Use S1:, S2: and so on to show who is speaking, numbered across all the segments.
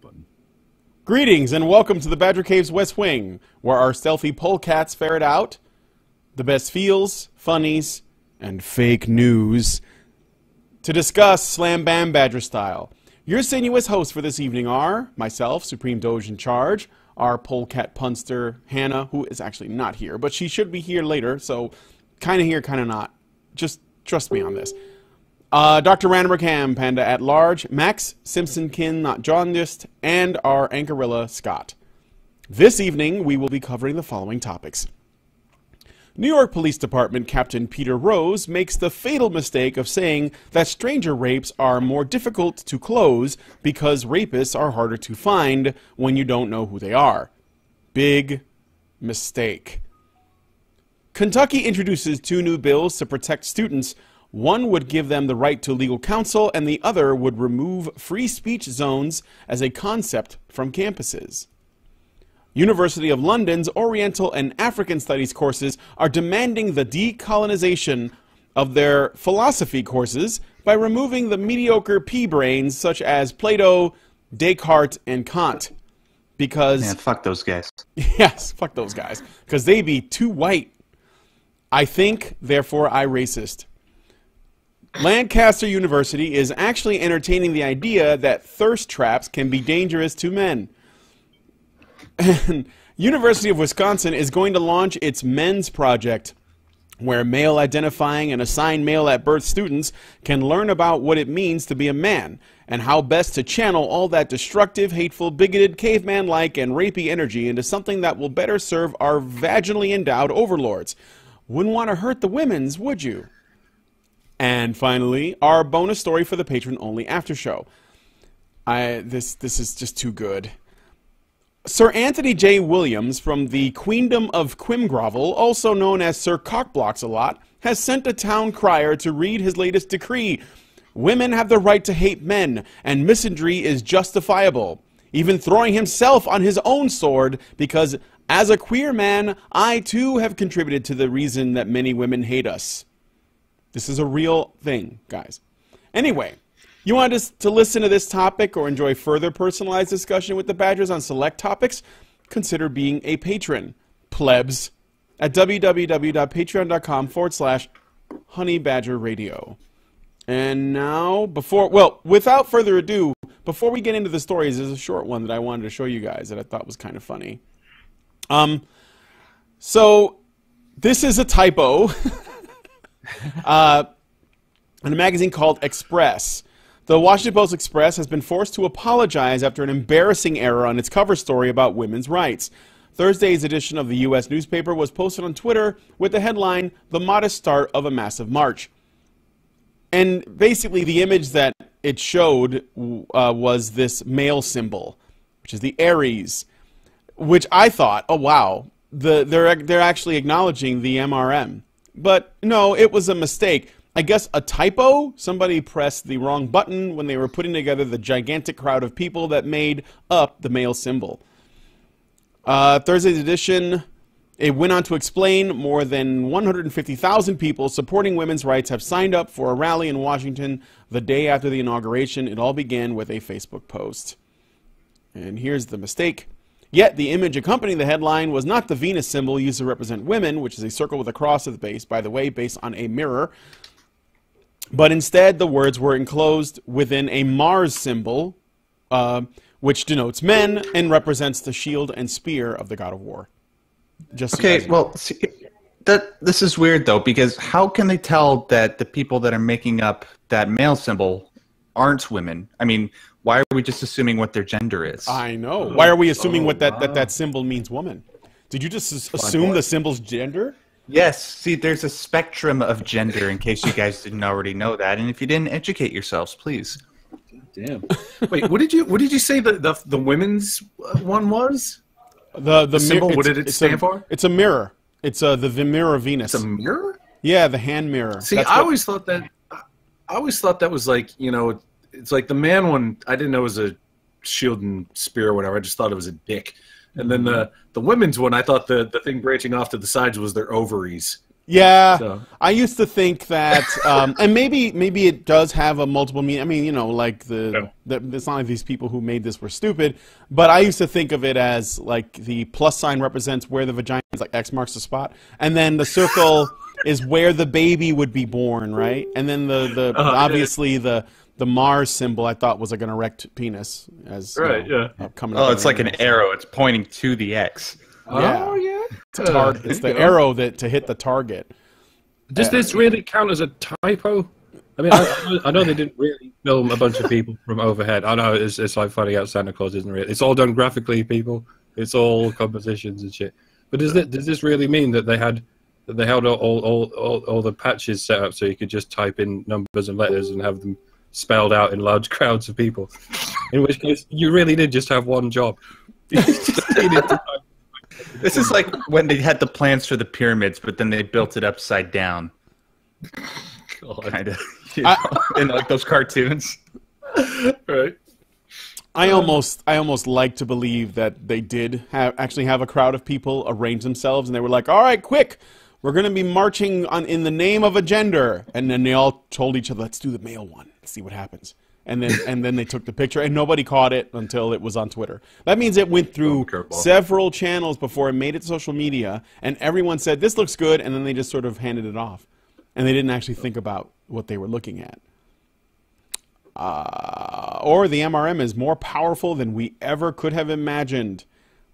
S1: button.
S2: Greetings and welcome to the Badger Cave's West Wing, where our stealthy polecats ferret out the best feels, funnies, and fake news to discuss Slam Bam Badger style. Your sinuous hosts for this evening are myself, Supreme Doge in Charge, our polecat punster, Hannah, who is actually not here, but she should be here later, so kind of here, kind of not. Just trust me on this. Dr. Randomcam, Panda at Large, Max Simpsonkin, not jaundiced, and our Anchorilla, Scott. This evening, we will be covering the following topics. New York Police Department Captain Peter Rose makes the fatal mistake of saying that stranger rapes are more difficult to close because rapists are harder to find when you don't know who they are. Big mistake. Kentucky introduces two new bills to protect students. One would give them the right to legal counsel, and the other would remove free speech zones as a concept from campuses. University of London's Oriental and African Studies courses are demanding the decolonization of their philosophy courses by removing the mediocre pea-brains such as Plato, Descartes, and Kant. Because...
S3: Man, fuck those guys.
S2: Yes, fuck those guys. Because they be too white. I think, therefore I racist. Lancaster University is actually entertaining the idea that thirst traps can be dangerous to men. And University of Wisconsin is going to launch its Men's Project, where male-identifying and assigned male-at-birth students can learn about what it means to be a man, and how best to channel all that destructive, hateful, bigoted, caveman-like, and rapey energy into something that will better serve our vaginally endowed overlords. Wouldn't want to hurt the women's, would you? And finally, our bonus story for the patron-only after show. This is just too good. Sir Anthony J. Williams from the Queendom of Quimgrovel, also known as Sir Cockblocks-a-lot, has sent a town crier to read his latest decree. Women have the right to hate men, and misandry is justifiable. Even throwing himself on his own sword, because as a queer man, I too have contributed to the reason that many women hate us. This is a real thing, guys. Anyway, you want to listen to this topic or enjoy further personalized discussion with the Badgers on select topics? Consider being a patron, plebs, at www.patreon.com/honeybadgerradio. And now, without further ado, before we get into the stories, there's a short one that I wanted to show you guys that I thought was kind of funny. So, this is a typo in a magazine called Express. The Washington Post Express has been forced to apologize after an embarrassing error on its cover story about women's rights. Thursday's edition of the U.S. newspaper was posted on Twitter with the headline, "The Modest Start of a Massive March." And basically the image that it showed was this male symbol, which is the Aries, which I thought, oh wow, they're actually acknowledging the MRM. But no, it was a mistake. I guess a typo? Somebody pressed the wrong button when they were putting together the gigantic crowd of people that made up the male symbol. Thursday's edition, it went on to explain more than 150,000 people supporting women's rights have signed up for a rally in Washington the day after the inauguration. It all began with a Facebook post. And here's the mistake. Yet the image accompanying the headline was not the Venus symbol used to represent women, which is a circle with a cross at the base, by the way, based on a mirror. But instead, the words were enclosed within a Mars symbol, which denotes men and represents the shield and spear of the god of war.
S3: Okay, well, see, this is weird, though, because how can they tell that the people that are making up that male symbol aren't women? I mean, why are we just assuming what their gender is?
S2: I know. Why are we assuming that symbol means woman? Did you just assume the symbol's gender?
S3: Yes. See, there's a spectrum of gender in case you guys didn't already know that. And if you didn't, educate yourselves, please.
S1: Damn. Wait, what did you say the women's one was?
S2: The
S1: symbol, what did it stand for?
S2: It's a mirror. It's the mirror of Venus.
S1: It's a mirror?
S2: Yeah, the hand mirror.
S1: See, I always thought that was like, you know, it's like the man one, I didn't know it was a shield and spear or whatever. I just thought it was a dick. And then the women's one, I thought the thing branching off to the sides was their ovaries.
S2: Yeah,
S1: So.
S2: I used to think that, and maybe it does have a multiple meaning. I mean, you know, like it's not like these people who made this were stupid, but I used to think of it as like the plus sign represents where the vagina is, like X marks the spot, and then the circle is where the baby would be born, right? And then obviously the Mars symbol I thought was like an erect penis, as
S1: right,
S2: you know, coming.
S3: Oh, it's like an arrow. It's pointing to the X.
S2: Yeah.
S1: Oh yeah.
S2: It's the arrow to hit the target.
S4: Does this really count as a typo? I mean, I know they didn't really film a bunch of people from overhead. I know it's like finding out Santa Claus isn't real. It's all done graphically, people. It's all compositions and shit. But does this really mean that they had all the patches set up so you could just type in numbers and letters and have them spelled out in large crowds of people? In which case, you really did just have one job. You just needed to type.
S3: This is like when they had the plans for the pyramids, but then they built it upside down. Kind of, you know, in like those cartoons.
S1: Right.
S2: I almost like to believe that they did actually have a crowd of people arrange themselves, and they were like, "All right, quick, we're going to be marching in the name of a gender," and then they all told each other, "Let's do the male one. Let's see what happens." And then they took the picture, and nobody caught it until it was on Twitter. That means it went through several channels before it made it to social media, and everyone said, "This looks good," and then they just sort of handed it off. And they didn't actually think about what they were looking at. Or the MRM is more powerful than we ever could have imagined.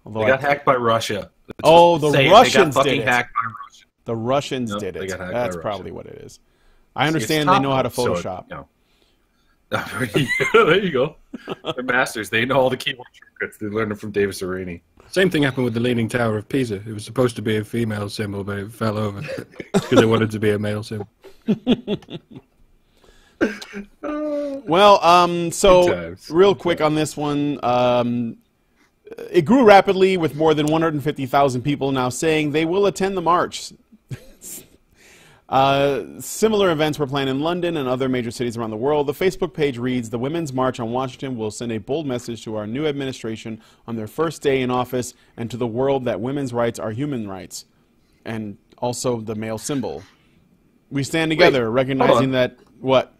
S2: Although
S1: they got hacked by Russia.
S2: The Russians did it.
S1: Hacked by Russia.
S2: The Russians did it. That's probably what it is. I understand they know how to Photoshop.
S1: So, there you go. They're masters. They know all the keyboard shortcuts. They learned them from Davis Arini.
S4: Same thing happened with the Leaning Tower of Pisa. It was supposed to be a female symbol, but it fell over because they wanted to be a male symbol.
S2: Well, so real quick on this one, it grew rapidly with more than 150,000 people now saying they will attend the march. Similar events were planned in London and other major cities around the world. The Facebook page reads, "The Women's March on Washington will send a bold message to our new administration on their first day in office and to the world that women's rights are human rights." And also the male symbol. "We stand together, recognizing that..." What?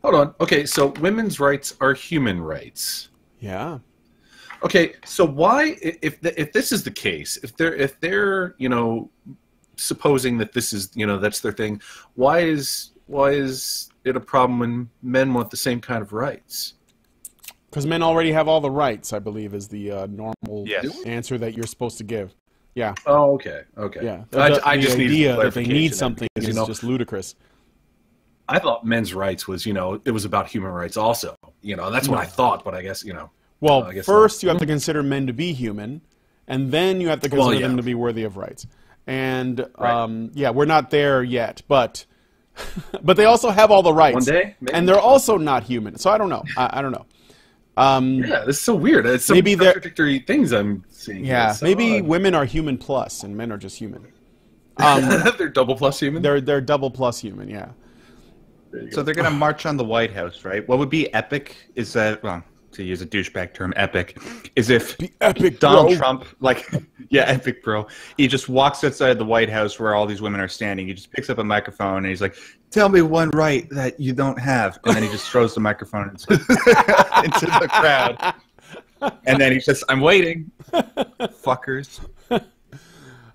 S1: Hold on. Okay, so women's rights are human rights.
S2: Yeah.
S1: Okay, so why, if this is the case, if they're you know, supposing that this is, you know, that's their thing, why is it a problem when men want the same kind of rights?
S2: Because men already have all the rights, I believe, is the normal answer that you're supposed to give. Yeah.
S1: Oh, okay. Okay.
S2: Yeah.
S1: I just
S2: the
S1: need
S2: idea that they need something
S1: because,
S2: is
S1: you know,
S2: just ludicrous.
S1: I thought men's rights was, you know, it was about human rights also. You know, that's what I thought, but I guess, you know.
S2: Well, first you have to consider men to be human, and then you have to consider them to be worthy of rights. And yeah, we're not there yet, but they also have all the rights.
S1: One day, maybe.
S2: And they're also not human. So I don't know. I don't know.
S1: Yeah, this is so weird. It's some contradictory things I'm seeing.
S2: Yeah, maybe women are human plus and men are just human.
S1: They're double plus human?
S2: They're double plus human, yeah.
S3: So they're going to march on the White House, right? What would be epic is that, well, to use a douchebag term, epic, is if
S2: epic,
S3: Donald Trump, like, yeah, epic, bro. He just walks outside the White House where all these women are standing. He just picks up a microphone and he's like, "Tell me one right that you don't have." And then he just throws the microphone into the crowd. And then he's just, "I'm waiting, fuckers."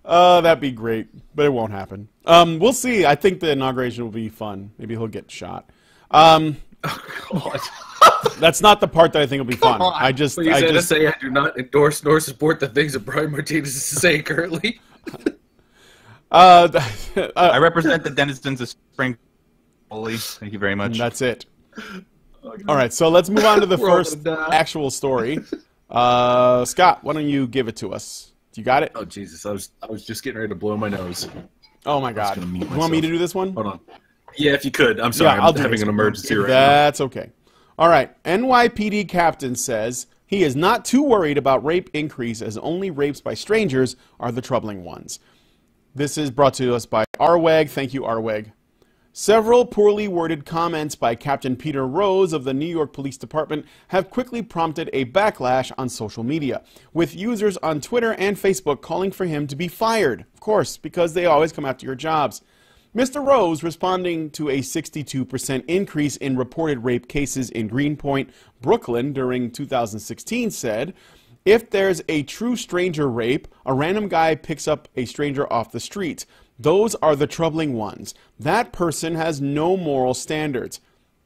S2: That'd be great, but it won't happen. We'll see. I think the inauguration will be fun. Maybe he'll get shot.
S1: Oh, God.
S2: That's not the part that I think will be fun. I
S1: just say I do not endorse nor support the things that Brian Martinez is saying currently.
S3: I represent the denizens of Spring. Thank you very much.
S2: That's it. All right, so let's move on to the first actual story. Scott, why don't you give it to us? You got it?
S1: Oh Jesus! I was just getting ready to blow my nose.
S2: Oh my God! You want me to do this one?
S1: Hold on. Yeah, if you could. I'm sorry. I'm having an emergency right now.
S2: That's okay. All right. NYPD captain says he is not too worried about rape increase as only rapes by strangers are the troubling ones. This is brought to us by Arweg. Thank you, Arweg. Several poorly worded comments by Captain Peter Rose of the New York Police Department have quickly prompted a backlash on social media, with users on Twitter and Facebook calling for him to be fired, of course, because they always come after your jobs. Mr. Rose, responding to a 62% increase in reported rape cases in Greenpoint, Brooklyn during 2016, said, "If there's a true stranger rape, a random guy picks up a stranger off the street. Those are the troubling ones. That person has no moral standards."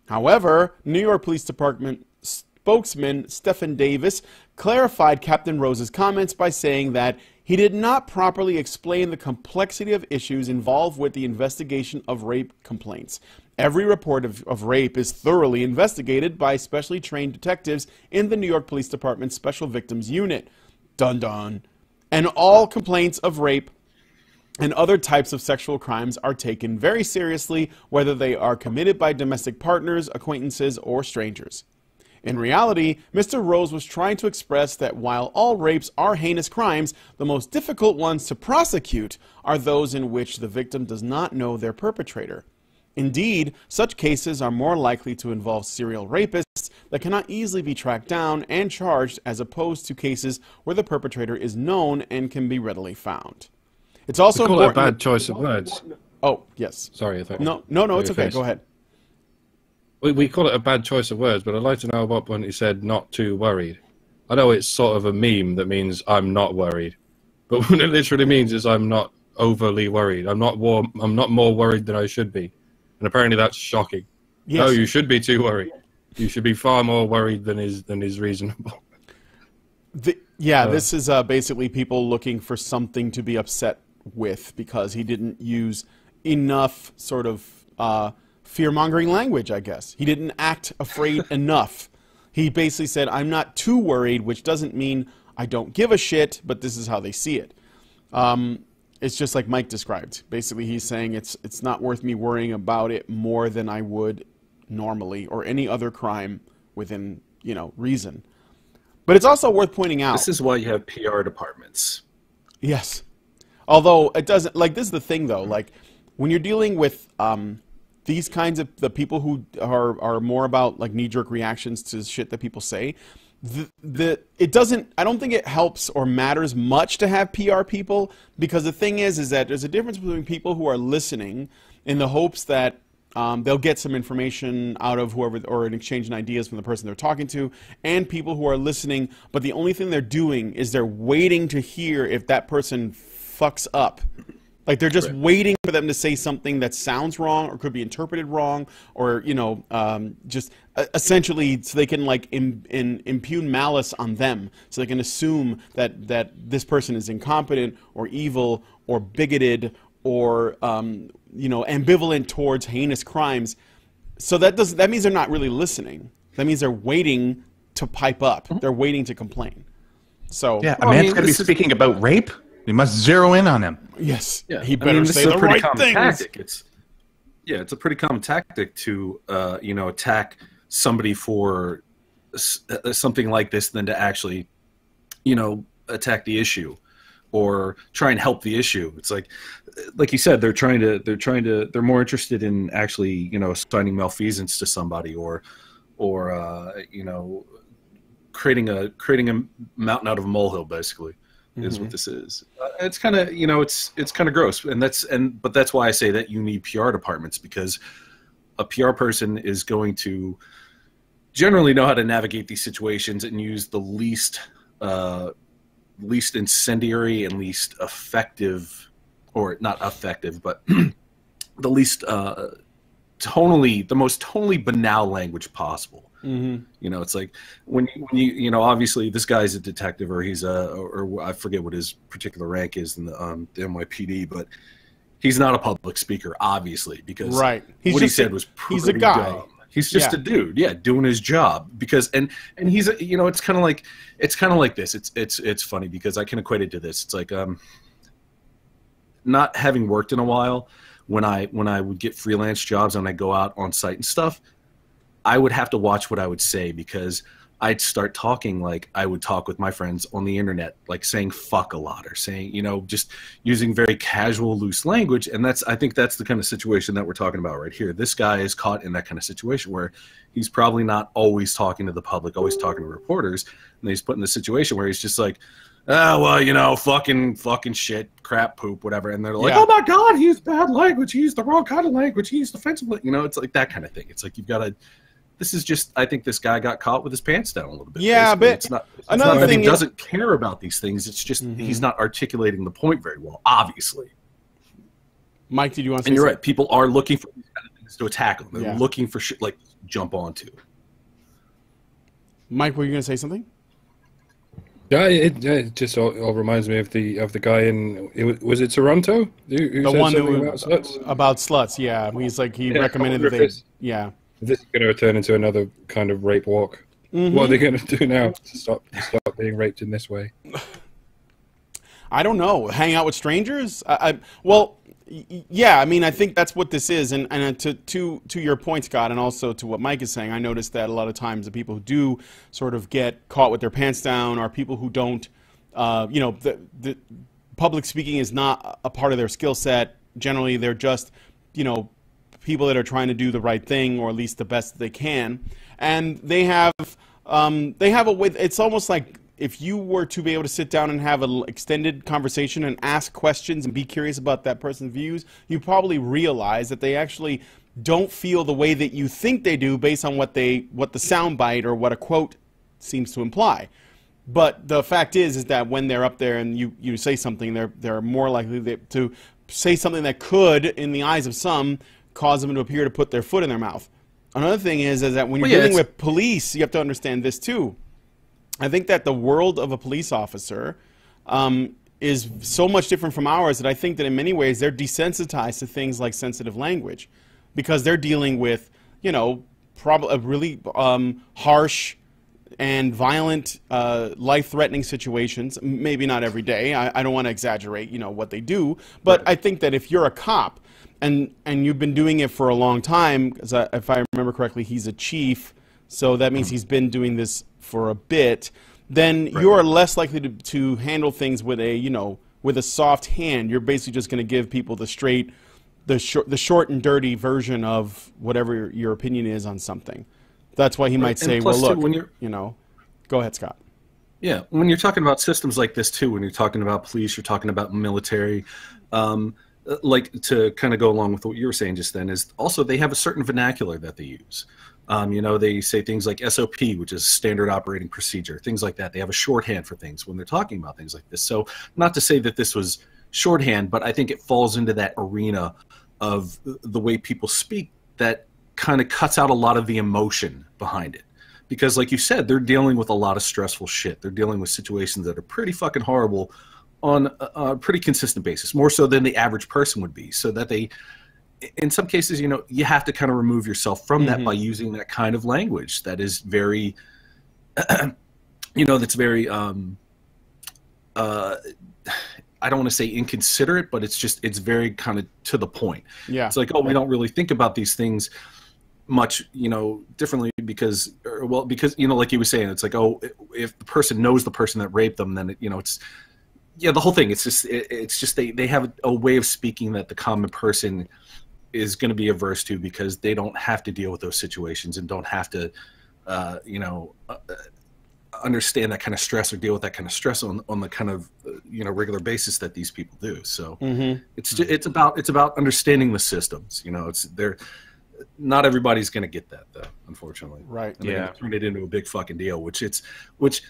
S2: However, New York Police Department spokesman Stephen Davis clarified Captain Rose's comments by saying that he did not properly explain the complexity of issues involved with the investigation of rape complaints. Every report of rape is thoroughly investigated by specially trained detectives in the New York Police Department's Special Victims Unit. Dun dun. And all complaints of rape and other types of sexual crimes are taken very seriously, whether they are committed by domestic partners, acquaintances, or strangers. In reality, Mr. Rose was trying to express that while all rapes are heinous crimes, the most difficult ones to prosecute are those in which the victim does not know their perpetrator. Indeed, such cases are more likely to involve serial rapists that cannot easily be tracked down and charged, as opposed to cases where the perpetrator is known and can be readily found. It's also
S4: call it a
S2: important.
S4: bad choice of words.
S2: Oh, yes.
S4: Sorry, I think.
S2: No, it's okay.
S4: face.
S2: Go ahead.
S4: We call it a bad choice of words, but I'd like to know about when he said "not too worried." I know it's sort of a meme that means I'm not worried, but what it literally means is I'm not overly worried. I'm not more worried than I should be, and apparently that's shocking.
S2: Yes.
S4: No, you should be too worried. You should be far more worried than is reasonable.
S2: This is basically people looking for something to be upset with because he didn't use enough sort of fear-mongering language, I guess. He didn't act afraid enough. He basically said, "I'm not too worried," which doesn't mean I don't give a shit, but this is how they see it. It's just like Mike described. Basically, he's saying it's not worth me worrying about it more than I would normally or any other crime within, reason. But it's also worth pointing out.
S1: This is why you have PR departments.
S2: Yes. Although it doesn't, this is the thing though, when you're dealing with these kinds of the people who are more about knee-jerk reactions to shit that people say, it doesn't, I don't think it helps or matters much to have PR people, because the thing is that there's a difference between people who are listening in the hopes that they'll get some information out of whoever, or an exchange in ideas from the person they're talking to, and people who are listening, but the only thing they're doing is they're waiting to hear if that person fucks up. They're just waiting for them to say something that sounds wrong or could be interpreted wrong, or just essentially so they can impugn malice on them, so they can assume that this person is incompetent or evil or bigoted or ambivalent towards heinous crimes. So that means they're not really listening. That means they're waiting to pipe up. They're waiting to complain. So
S3: yeah, a man's going to be speaking about rape. We must zero in on him.
S2: Yes,
S1: yeah.
S2: He better say the right things.
S1: Tactic. It's a pretty common tactic to attack somebody for something like this than to actually attack the issue or try and help the issue. It's like you said, they're more interested in actually assigning malfeasance to somebody or creating a mountain out of a molehill, basically. Is what this is. It's kind of it's kind of gross, but that's why I say that you need PR departments, because a PR person is going to generally know how to navigate these situations and use the least incendiary and least effective, or not effective, but the least the most tonally banal language possible. It's like when you obviously this guy's a detective, or he's or I forget what his particular rank is in the NYPD, but he's not a public speaker, obviously, because what he said was pretty
S2: he's a guy.
S1: dumb. He's just a dude, doing his job. Because and he's it's kind of like this. It's funny because I can equate it to this. It's like not having worked in a while, when I would get freelance jobs and I go out on site and stuff, I would have to watch what I would say, because I'd start talking like I would talk with my friends on the internet, like saying fuck a lot or saying, you know, just using very casual, loose language. And I think that's the kind of situation that we're talking about right here. This guy is caught in that kind of situation where he's probably not always talking to the public, always talking to reporters. And he's put in a situation where he's just like, oh, well, you know, fucking shit, crap, poop, whatever. And they're like, oh my God, he used bad language. He used the wrong kind of language. He used offensive. You know, it's like that kind of thing. It's like you've got to. This is just, I think this guy got caught with his pants down a little bit.
S2: Yeah,
S1: basically.
S2: but
S1: it's not
S2: another
S1: that
S2: thing
S1: he doesn't care about these things. It's just he's not articulating the point very well, obviously.
S2: Mike, did you want to say
S1: And you're
S2: something?
S1: right. People are looking for these kind of things to attack them. They're
S2: Yeah.
S1: looking for shit like jump onto.
S2: Mike, were you going to say something?
S4: Yeah, it just all reminds me of the guy in was it Toronto? Who
S2: The
S4: said
S2: one
S4: something
S2: who
S4: about sluts?
S2: about sluts, yeah. He's like he
S4: Yeah,
S2: recommended that they,
S4: Griffiths.
S2: yeah.
S4: This is going to turn into another kind of rape walk. What are they going to do now to stop being raped in this way?
S2: I don't know. Hang out with strangers? Well, yeah. I mean, I think that's what this is. And to your point, Scott, and also to what Mike is saying, I noticed that a lot of times the people who do sort of get caught with their pants down are people who don't. You know, the public speaking is not a part of their skill set. Generally, they're just, you know, people that are trying to do the right thing, or at least the best that they can, and they have a way. It's almost like if you were to be able to sit down and have an extended conversation and ask questions and be curious about that person's views, you probably realize that they actually don't feel the way that you think they do based on what the soundbite or what a quote seems to imply. But the fact is that when they're up there and you say something, they're more likely to say something that could, in the eyes of some, cause them to appear to put their foot in their mouth. Another thing is that when you're dealing with police, you have to understand this too. I think that the world of a police officer is so much different from ours that I think that in many ways they're desensitized to things like sensitive language, because they're dealing with, you know, probably really harsh and violent, life-threatening situations. Maybe not every day. I don't want to exaggerate, you know, what they do, but I think that if you're a cop and you've been doing it for a long time, because if I remember correctly, he's a chief, so that means he's been doing this for a bit, then you are less likely to handle things with a, you know, with a soft hand. You're basically just going to give people the short and dirty version of whatever your opinion is on something. That's why he might say, well, look, you know, go ahead, Scott.
S1: Yeah, when you're talking about systems like this too, when you're talking about police, you're talking about military, like to kind of go along with what you were saying just then, is also they have a certain vernacular that they use. You know, they say things like SOP, which is standard operating procedure, things like that. They have a shorthand for things when they're talking about things like this. So not to say that this was shorthand, but I think it falls into that arena of the way people speak that kind of cuts out a lot of the emotion behind it. Because like you said, they're dealing with a lot of stressful shit. They're dealing with situations that are pretty fucking horrible on a pretty consistent basis, more so than the average person would be. So that they, in some cases, you know, you have to kind of remove yourself from that by using that kind of language that is very, you know, that's very, I don't want to say inconsiderate, but it's very kind of to the point.
S2: Yeah.
S1: It's like, oh, we don't really think about these things much, you know, differently because, you know, like you were saying, it's like, oh, if the person knows the person that raped them, then, you know, it's, yeah, the whole thing, it's just they have a way of speaking that the common person is going to be averse to because they don't have to deal with those situations and don't have to, you know, understand that kind of stress or deal with that kind of stress on the kind of, you know, regular basis that these people do. So it's about understanding the systems. You know, not everybody's going to get that though, unfortunately.
S2: Right.
S1: And they're gonna turn it into a big fucking deal, which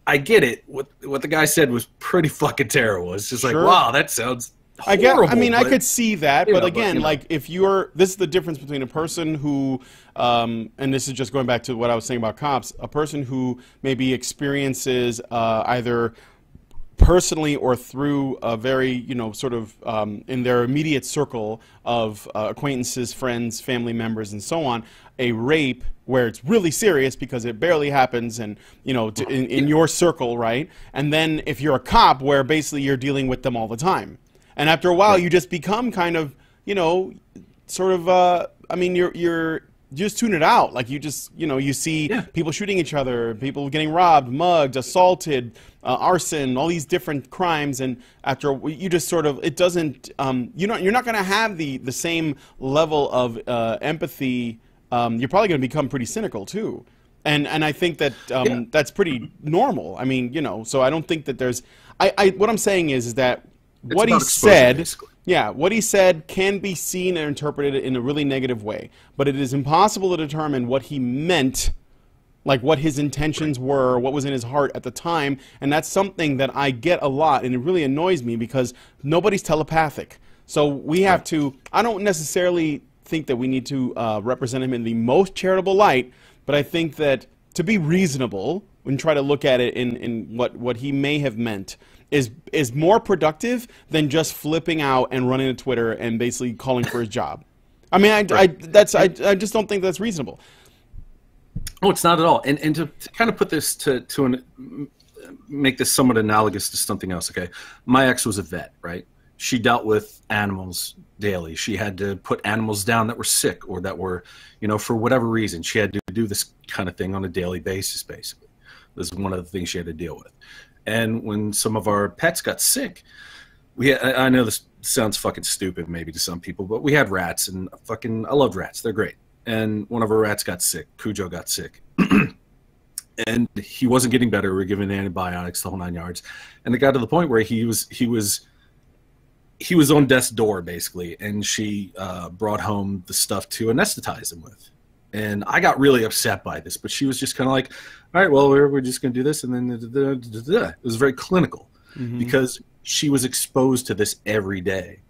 S1: I get it. What the guy said was pretty fucking terrible. It's just like, wow, that sounds horrible.
S2: I could see that, but again,
S1: you know.
S2: like this is the difference between a person who, and this is just going back to what I was saying about cops, a person who maybe experiences either personally or through a very, you know, sort of in their immediate circle of acquaintances, friends, family members, and so on, a rape where it's really serious because it barely happens and, you know, in your circle, right? And then if you're a cop where basically you're dealing with them all the time. And after a while, you just become kind of, you know, sort of, I mean, you're tune it out. Like you just, you see
S1: Yeah.
S2: people shooting each other, people getting robbed, mugged, assaulted, arson, all these different crimes, and after you just sort of, it doesn't, you're not going to have the same level of empathy. You're probably going to become pretty cynical too, and I think that that's pretty normal. I mean, so I don't think that there's, what I'm saying is that what he said. Basically. Yeah, what he said can be seen and interpreted in a really negative way, but it is impossible to determine what he meant, like what his intentions were, what was in his heart at the time, and that's something that I get a lot, and it really annoys me because nobody's telepathic. So we have to, I don't necessarily think that we need to represent him in the most charitable light, but I think that to be reasonable and try to look at it in what he may have meant is more productive than just flipping out and running to Twitter and basically calling for his job. I mean, I just don't think that's reasonable.
S1: Oh, it's not at all. And to kind of put this make this somewhat analogous to something else. Okay, my ex was a vet, right? She dealt with animals daily. She had to put animals down that were sick or that were, for whatever reason, she had to do this kind of thing on a daily basis. Basically, this is one of the things she had to deal with. And when some of our pets got sick, I know this sounds fucking stupid maybe to some people, but we had rats, and I love rats. They're great. And one of our rats got sick. Cujo got sick. And he wasn't getting better. We were giving antibiotics, the whole 9 yards. And it got to the point where he was on death's door, basically, and she brought home the stuff to anesthetize him with. And I got really upset by this, but she was just kind of like, all right, well, we're just going to do this. And then it was very clinical because she was exposed to this every day.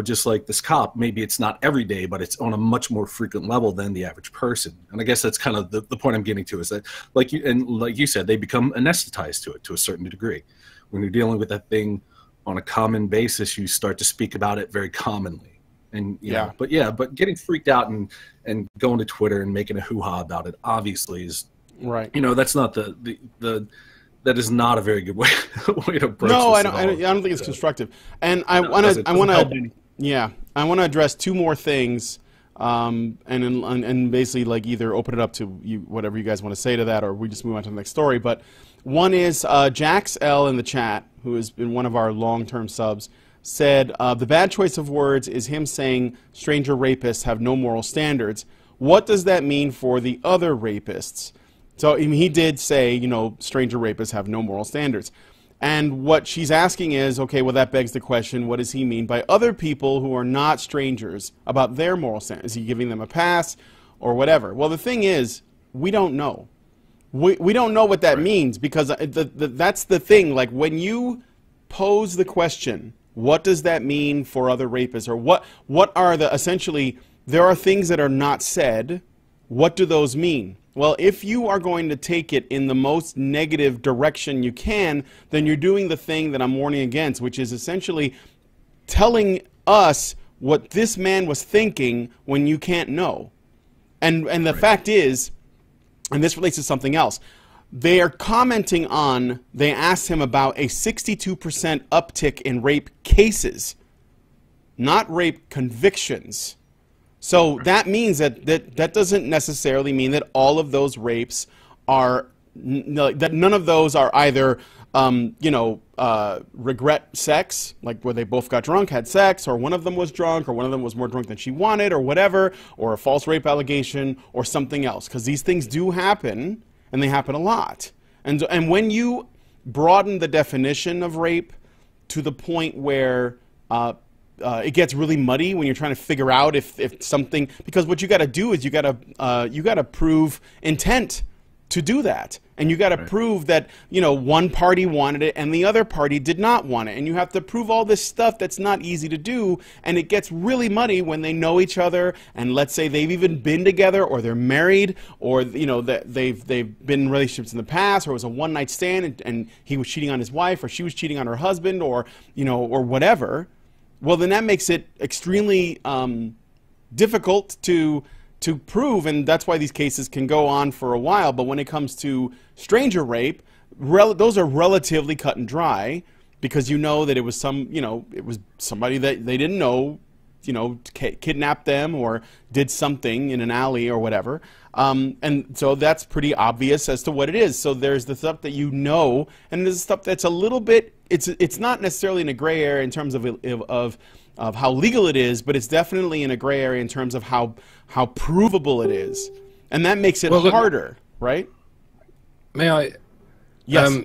S1: Just like this cop, maybe it's not every day, but it's on a much more frequent level than the average person. And I guess that's kind of the point I'm getting to is that, like you said, they become anesthetized to it to a certain degree. When you're dealing with that thing on a common basis, you start to speak about it very commonly. And but getting freaked out and going to Twitter and making a hoo-ha about it obviously is right. That's not that is not a very good way to approach. No,
S2: I don't think it's constructive. And I want to address two more things, and basically like either open it up to you, whatever you guys want to say to that, or we just move on to the next story. But one is Jax L in the chat, who has been one of our long-term subs, said the bad choice of words is him saying stranger rapists have no moral standards. What does that mean for the other rapists? So he did say, stranger rapists have no moral standards. And what she's asking is, okay, well, that begs the question, what does he mean by other people who are not strangers about their moral standards? Is he giving them a pass or whatever? Well, the thing is, we don't know. We don't know what that means because that's the thing. Like when you pose the question, what does that mean for other rapists? Or what are essentially, there are things that are not said. What do those mean? Well, if you are going to take it in the most negative direction you can, then you're doing the thing that I'm warning against, which is essentially telling us what this man was thinking when you can't know. And the fact is, and this relates to something else, they are commenting on, they asked him about a 62% uptick in rape cases, not rape convictions. So that means that doesn't necessarily mean that all of those rapes are, that none of those are either, regret sex, like where they both got drunk, had sex, or one of them was drunk, or one of them was more drunk than she wanted, or whatever, or a false rape allegation, or something else. Because these things do happen, and they happen a lot. And when you broaden the definition of rape to the point where it gets really muddy when you're trying to figure out if something, because what you got to do is you got to prove intent to do that, and you got to prove that one party wanted it and the other party did not want it, and you have to prove all this stuff that's not easy to do, and it gets really muddy when they know each other, and let's say they've even been together, or they're married, or that they've been in relationships in the past, or it was a one-night stand and he was cheating on his wife, or she was cheating on her husband, or or whatever. Well, then that makes it extremely difficult to prove, and that's why these cases can go on for a while. But when it comes to stranger rape, those are relatively cut and dry, because that it was it was somebody that they didn't know you know, kidnapped them or did something in an alley or whatever. And so that's pretty obvious as to what it is. So there's the stuff that you know, and there's stuff that's a little bit, it's not necessarily in a gray area in terms of how legal it is, but it's definitely in a gray area in terms of how provable it is. And that makes it harder, right?
S4: May I?
S2: Yes.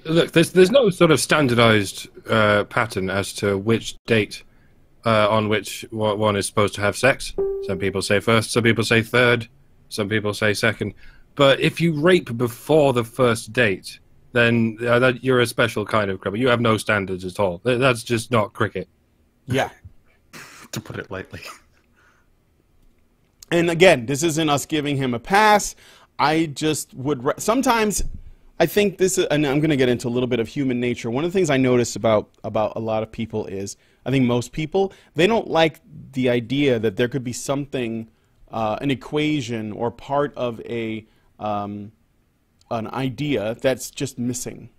S4: Look, there's no sort of standardized pattern as to which date on which one is supposed to have sex. Some people say first, some people say third, some people say second. But if you rape before the first date, then you're a special kind of criminal. You have no standards at all. That's just not cricket.
S2: Yeah.
S3: To put it lightly.
S2: And again, this isn't us giving him a pass. I just would sometimes I think this is, and I'm going to get into a little bit of human nature. One of the things I notice about a lot of people is, I think most people, they don't like the idea that there could be something, an equation or part of an idea that's just missing.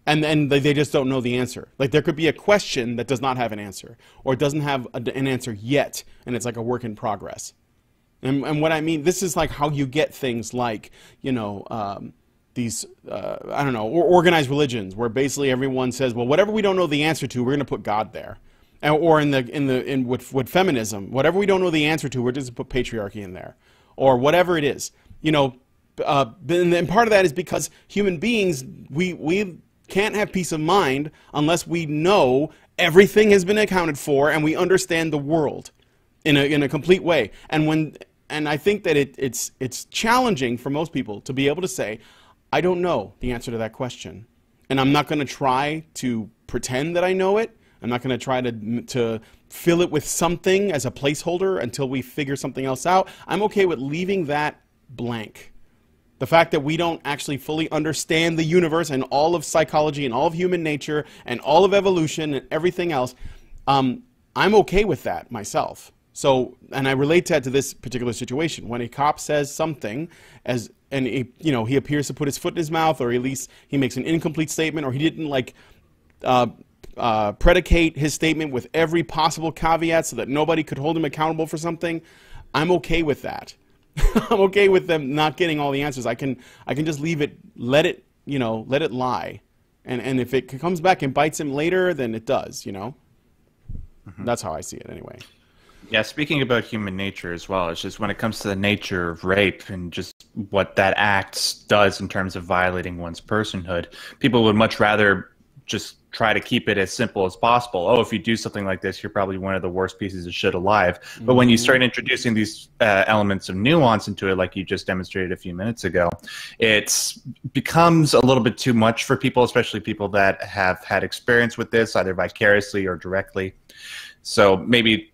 S2: And they just don't know the answer. Like there could be a question that does not have an answer, or it doesn't have an answer yet, and it's like a work in progress. And what I mean, this is like how you get things like, you know, these, I don't know, or organized religions, where basically everyone says, well, whatever we don't know the answer to, we're going to put God there. Or with feminism, whatever we don't know the answer to, we're just going to put patriarchy in there. Or whatever it is. You know, and part of that is because human beings, we can't have peace of mind unless we know everything has been accounted for and we understand the world in a complete way. And I think that it's challenging for most people to be able to say, I don't know the answer to that question, and I'm not going to try to pretend that I know it. I'm not going to try to fill it with something as a placeholder until we figure something else out. I'm okay with leaving that blank. The fact that we don't actually fully understand the universe and all of psychology and all of human nature and all of evolution and everything else, I'm okay with that myself. So, and I relate that to this particular situation. When a cop says something, and he appears to put his foot in his mouth, or at least he makes an incomplete statement, or he didn't predicate his statement with every possible caveat so that nobody could hold him accountable for something, I'm okay with that. I'm okay with them not getting all the answers. I can just leave it, let it lie, and if it comes back and bites him later, then it does. You know, That's how I see it anyway.
S3: Yeah, speaking about human nature as well, it's just when it comes to the nature of rape and just what that act does in terms of violating one's personhood, people would much rather just try to keep it as simple as possible. Oh, if you do something like this, you're probably one of the worst pieces of shit alive. But when you start introducing these elements of nuance into it, like you just demonstrated a few minutes ago, it becomes a little bit too much for people, especially people that have had experience with this, either vicariously or directly. So maybe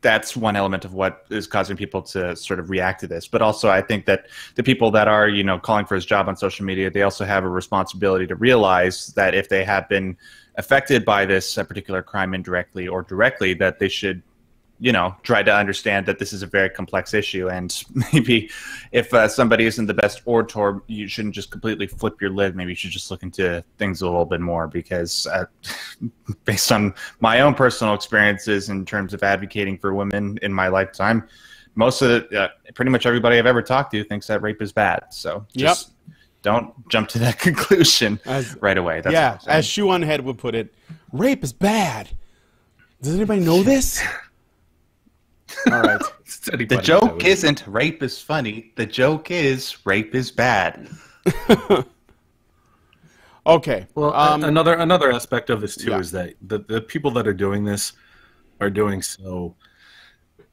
S3: that's one element of what is causing people to sort of react to this. But also I think that the people that are, calling for his job on social media, they also have a responsibility to realize that if they have been affected by this particular crime indirectly or directly, that they should, try to understand that this is a very complex issue. And maybe if somebody isn't the best orator, you shouldn't just completely flip your lid. Maybe you should just look into things a little bit more, because based on my own personal experiences in terms of advocating for women in my lifetime, most of pretty much everybody I've ever talked to thinks that rape is bad. So just don't jump to that conclusion right away. That's
S2: as Shoe on Head would put it, rape is bad. Does anybody know this? All right.
S3: The joke isn't rape is funny. The joke is rape is bad.
S2: Okay.
S1: Well, another aspect of this too is that the people that are doing this are doing so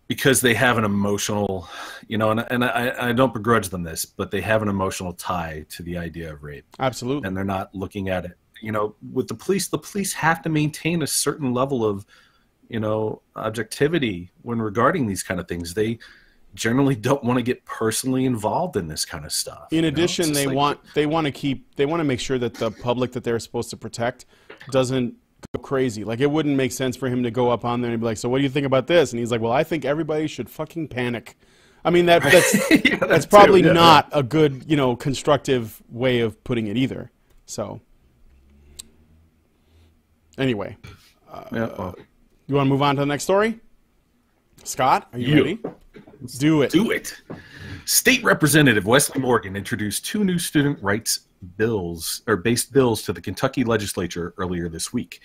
S1: because they have an emotional, and I don't begrudge them this, but they have an emotional tie to the idea of rape.
S2: Absolutely.
S1: And they're not looking at it. With the police have to maintain a certain level of objectivity when regarding these kind of things. They generally don't want to get personally involved in this kind of stuff.
S2: In addition, they want to make sure that the public that they're supposed to protect doesn't go crazy. Like, it wouldn't make sense for him to go up on there and be like, "So what do you think about this?" And he's like, "Well, I think everybody should fucking panic." I mean, that's probably not a good, constructive way of putting it either. So anyway, you want to move on to the next story? Scott, are you ready? Do it.
S1: Do it. State Representative Wesley Morgan introduced 2 new student rights bills, or based bills, to the Kentucky legislature earlier this week.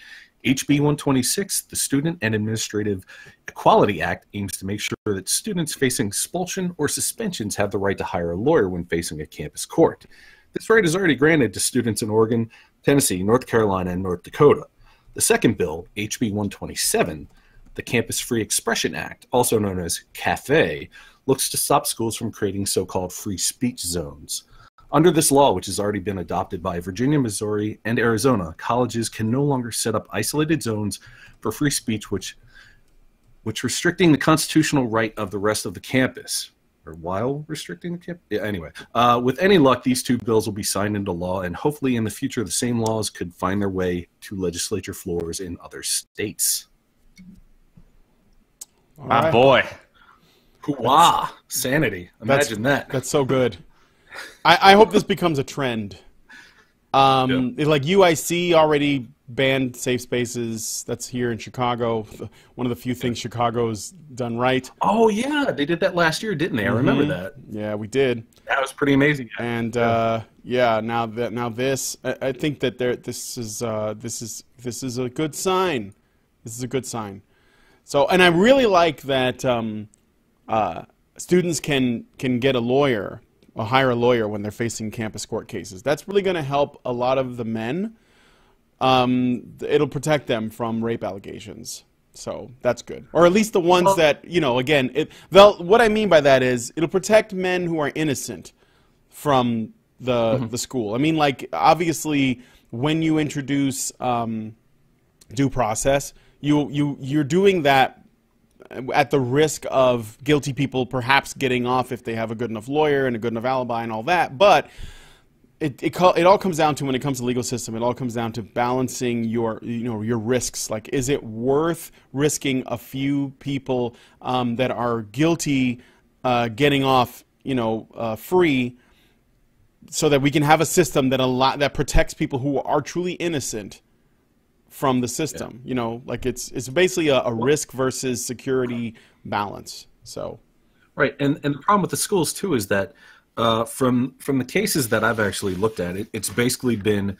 S1: HB 126, the Student and Administrative Equality Act, aims to make sure that students facing expulsion or suspensions have the right to hire a lawyer when facing a campus court. This right is already granted to students in Oregon, Tennessee, North Carolina, and North Dakota. The second bill, HB 127, the Campus Free Expression Act, also known as CAFE, looks to stop schools from creating so-called free speech zones. Under this law, which has already been adopted by Virginia, Missouri, and Arizona, colleges can no longer set up isolated zones for free speech, which restricting the constitutional right of the rest of the campus, or while restricting the campus. Yeah, anyway, with any luck, these 2 bills will be signed into law, and hopefully in the future, the same laws could find their way to legislature floors in other states.
S3: My boy.
S1: Hoo-wah! Sanity. Imagine that.
S2: That's so good. I hope this becomes a trend. Like UIC already banned safe spaces. That's here in Chicago. One of the few things Chicago's done right.
S1: Oh yeah, they did that last year, didn't they? I remember that.
S2: Yeah, we did.
S1: That was pretty amazing.
S2: And now this, I think that this is a good sign. This is a good sign. So, and I really like that students can get a lawyer. Or hire a lawyer when they're facing campus court cases. That's really going to help a lot of the men. It'll protect them from rape allegations. So that's good. Or at least the ones that, again, what I mean by that is it'll protect men who are innocent from the school. I mean, like, obviously, when you introduce due process, you're doing that at the risk of guilty people perhaps getting off if they have a good enough lawyer and a good enough alibi and all that. But it all comes down to, when it comes to the legal system, it all comes down to balancing your risks. Like, is it worth risking a few people that are guilty getting off free, so that we can have a system that protects people who are truly innocent from the system? Like, it's basically a risk versus security balance. So,
S1: right, and the problem with the schools too is that from the cases that I've actually looked at, it's basically been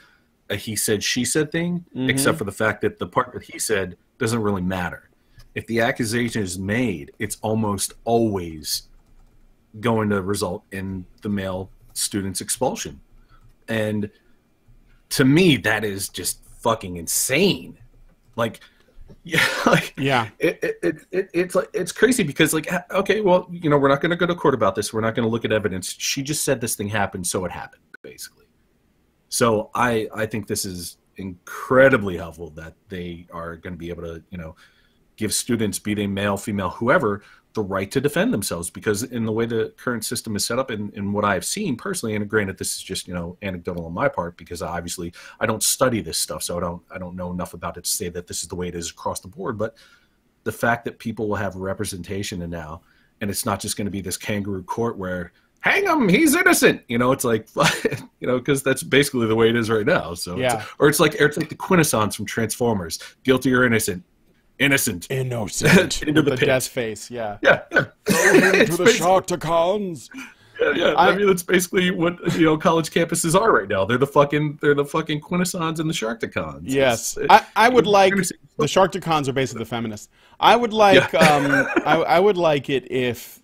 S1: a he said she said thing, except for the fact that the part that he said doesn't really matter. If the accusation is made, it's almost always going to result in the male student's expulsion, and to me that is just fucking insane. It's crazy because, like, okay, well, we're not going to go to court about this. We're not going to look at evidence. She just said this thing happened, so it happened, basically. So I think this is incredibly helpful that they are going to be able to, give students, be they male, female, whoever, the right to defend themselves, because in the way the current system is set up, and what I've seen personally, and granted this is just anecdotal on my part, because obviously I don't study this stuff, so I don't know enough about it to say that this is the way it is across the board. But the fact that people will have representation now, and it's not just going to be this kangaroo court where hang him, he's innocent, it's like because that's basically the way it is right now. So
S2: yeah.
S1: It's like the Quintessence from Transformers: guilty or innocent. Innocent
S2: into the death face.
S1: Yeah.
S2: To the Sharktacons.
S1: Yeah. I mean, that's basically what college campuses are right now. They're the fucking Quintessons and the Sharktacons.
S2: Yes, I would like the Sharktacons are basically the feminists. I would like I would like it if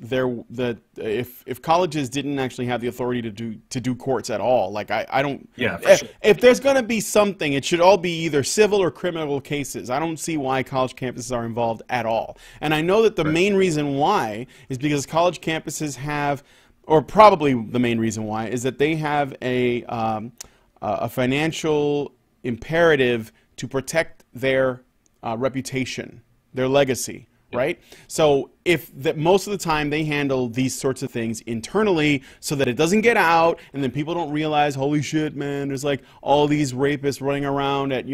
S2: if colleges didn't actually have the authority to do courts at all. Like I don't.
S1: Yeah. For sure.
S2: If there's going to be something, it should all be either civil or criminal cases. I don't see why college campuses are involved at all. And I know that the main reason why is because college campuses have, or probably the main reason why, is that they have a financial imperative to protect their reputation, their legacy, right? So most of the time they handle these sorts of things internally so that it doesn't get out, and then people don't realize, holy shit, man, there's like all these rapists running around at,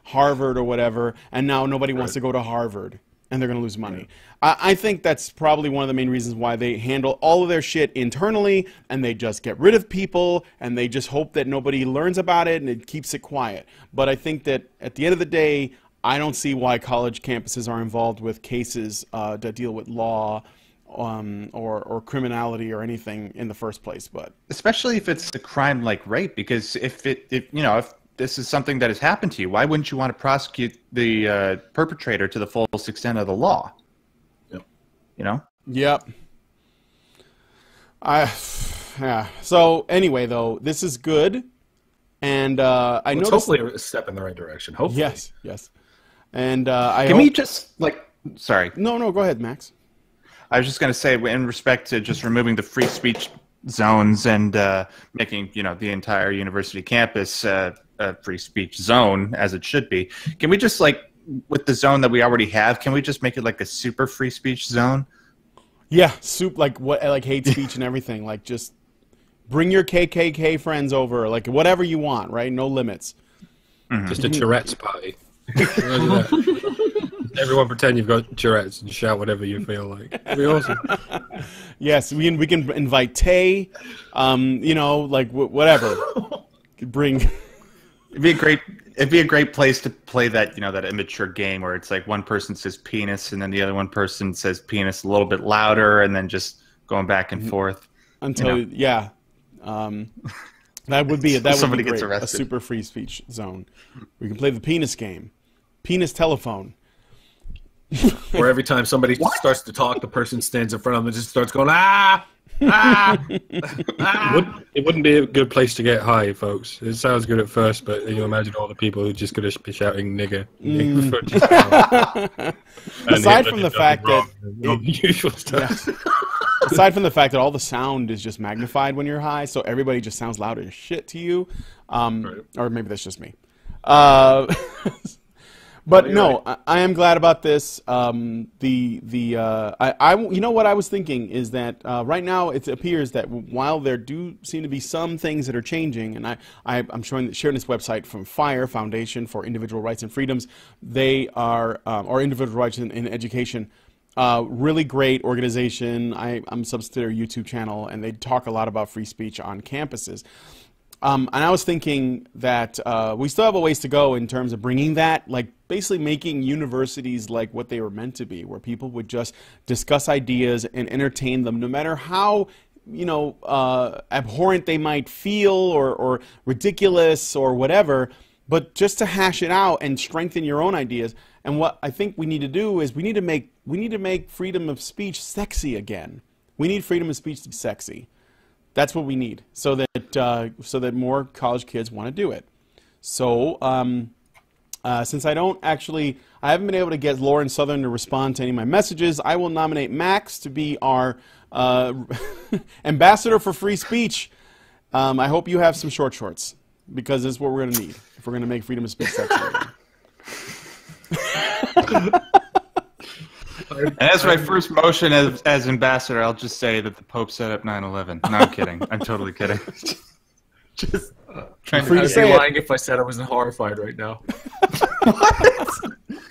S2: Harvard or whatever, and now nobody wants to go to Harvard. And they're going to lose money. I think that's probably one of the main reasons why they handle all of their shit internally, and they just get rid of people, and they just hope that nobody learns about it, and it keeps it quiet. But I think that at the end of the day, I don't see why college campuses are involved with cases that deal with law or criminality or anything in the first place. But
S3: especially if it's a crime like rape, because if this is something that has happened to you, why wouldn't you want to prosecute the perpetrator to the fullest extent of the law?
S1: Yep.
S3: You know?
S2: Yep. Yeah. So anyway, though, this is good, and I noticed
S1: hopefully a step in the right direction. Hopefully.
S2: Yes. And I
S3: can we just sorry?
S2: No. Go ahead, Max.
S3: I was just going to say, in respect to just removing the free speech zones and making the entire university campus a free speech zone as it should be. Can we just with the zone that we already have? Can we just make it like a super free speech zone?
S2: Yeah, like hate speech and everything. Like just bring your KKK friends over, like whatever you want, right? No limits.
S3: Mm-hmm.
S4: Just a Tourette's party. Everyone pretend you've got Tourette's and shout whatever you feel like. It'd be awesome.
S2: Yes, we can invite Tay. Whatever. Bring.
S3: It'd be a great place to play that that immature game where it's like one person says penis and then the other one person says penis a little bit louder and then just going back and forth
S2: until that would be
S3: somebody
S2: great.
S3: gets arrested.
S2: A super free speech zone. We can play the penis game, penis telephone.
S1: Where every time somebody starts to talk, the person stands in front of them and just starts going ah.
S4: It wouldn't be a good place to get high, folks. It sounds good at first, but you imagine all the people who are just going to be shouting nigger.
S2: Aside from the fact that
S4: usual stuff.
S2: Yeah. Aside from the fact that all the sound is just magnified when you're high, so everybody just sounds loud as shit to you,
S1: right.
S2: Or maybe that's just me. But no, right. I am glad about this. You know what I was thinking is that right now it appears that while there do seem to be some things that are changing, and I'm sharing this website from FIRE, Foundation for Individual Rights and Freedoms. They are, or Individual Rights in Education, really great organization. I'm subscribed to their YouTube channel, and they talk a lot about free speech on campuses. And I was thinking that we still have a ways to go in terms of bringing that, like basically making universities like what they were meant to be, where people would just discuss ideas and entertain them, no matter how abhorrent they might feel or ridiculous or whatever, but just to hash it out and strengthen your own ideas. And what I think we need to do is we need to make freedom of speech sexy again. We need freedom of speech to be sexy. That's what we need, so that more college kids want to do it. So since I haven't been able to get Lauren Southern to respond to any of my messages, I will nominate Max to be our ambassador for free speech. I hope you have some short shorts, because this is what we're going to need if we're going to make freedom of speech sexy again.
S3: And as my first motion as ambassador, I'll just say that the Pope set up 9/11. No, I'm kidding. I'm totally kidding. Just trying
S1: to say lying if I said I wasn't horrified right now.
S3: What?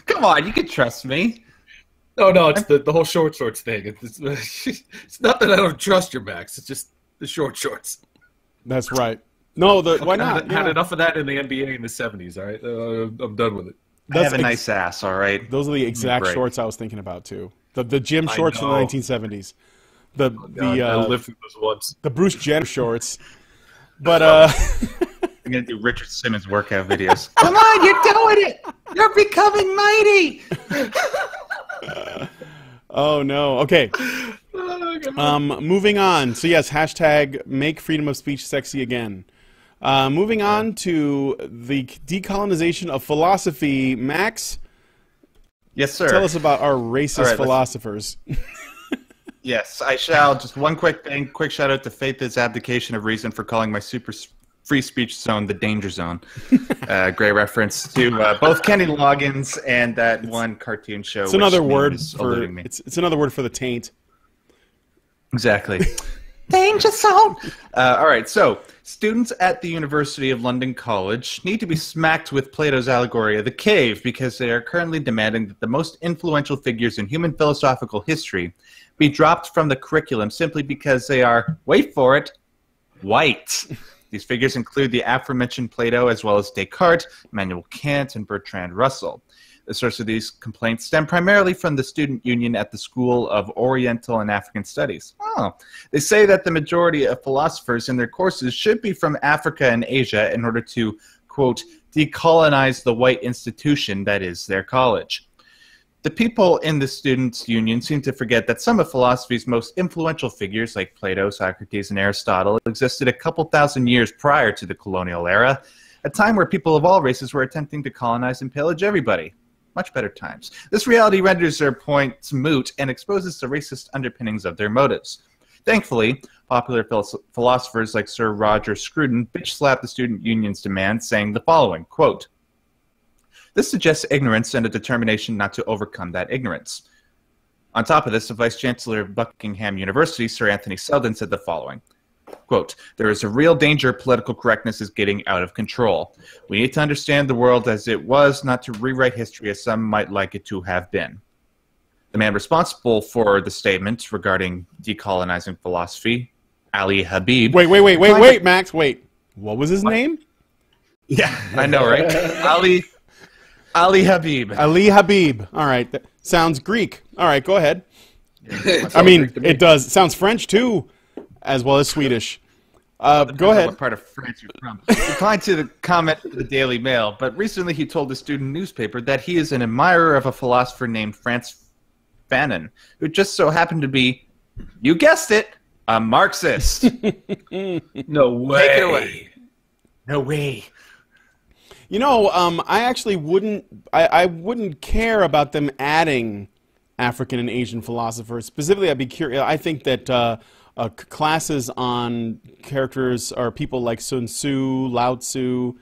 S3: Come on, you can trust me.
S1: No, it's the whole short shorts thing. It's not that I don't trust your Max. It's just the short shorts.
S2: That's right. No, why not?
S1: Had enough of that in the NBA in the 70s. All right, I'm done with it.
S3: I have a nice ass, all right?
S2: Those are the exact shorts I was thinking about, too. The gym shorts from the 1970s. I
S1: lived through those once.
S2: The Bruce Jenner shorts. But,
S3: I'm going to do Richard Simmons workout videos. Come on, you're doing it! You're becoming mighty!
S2: Oh, no. Okay. Moving on. So, yes, hashtag make freedom of speech sexy again. Moving on to the decolonization of philosophy. Max?
S3: Yes, sir.
S2: Tell us about our racist philosophers.
S3: Yes, I shall. Just one quick thing. Quick shout out to Faith's abdication of reason for calling my super free speech zone the danger zone. Great reference to both Kenny Loggins and that one cartoon show.
S2: It's another word for it's another word for the taint.
S3: Exactly. Danger zone. All right, so students at the University of London College need to be smacked with Plato's allegory of the cave because they are currently demanding that the most influential figures in human philosophical history be dropped from the curriculum simply because they are, wait for it, white. These figures include the aforementioned Plato as well as Descartes, Immanuel Kant, and Bertrand Russell. The source of these complaints stem primarily from the student union at the School of Oriental and African Studies. Oh, they say that the majority of philosophers in their courses should be from Africa and Asia in order to, quote, decolonize the white institution that is their college. The people in the students' union seem to forget that some of philosophy's most influential figures, like Plato, Socrates, and Aristotle, existed a couple thousand years prior to the colonial era, a time where people of all races were attempting to colonize and pillage everybody. Much better times. This reality renders their points moot and exposes the racist underpinnings of their motives. Thankfully, popular philosophers like Sir Roger Scruton bitch-slapped the student union's demands, saying the following, quote, "This suggests ignorance and a determination not to overcome that ignorance." On top of this, the Vice-Chancellor of Buckingham University, Sir Anthony Seldon, said the following, quote, "There is a real danger political correctness is getting out of control. We need to understand the world as it was, not to rewrite history as some might like it to have been." The man responsible for the statement regarding decolonizing philosophy, Ali Habib...
S2: Wait, Max, wait. What was his name?
S3: Yeah, I know, right? Ali Habib.
S2: Ali Habib. All right, that sounds Greek. All right, go ahead. I mean, it does. It sounds French, too. As well as Swedish. Go ahead.
S3: What part of France you're from? Replying to the comment of the Daily Mail, but recently he told the student newspaper that he is an admirer of a philosopher named Frantz Fanon, who just so happened to be, you guessed it, a Marxist.
S4: No way.
S3: Take it away. No way.
S2: You know, I actually wouldn't. I wouldn't care about them adding African and Asian philosophers. Specifically, I'd be curious. I think that classes on characters or people like Sun Tzu, Lao Tzu,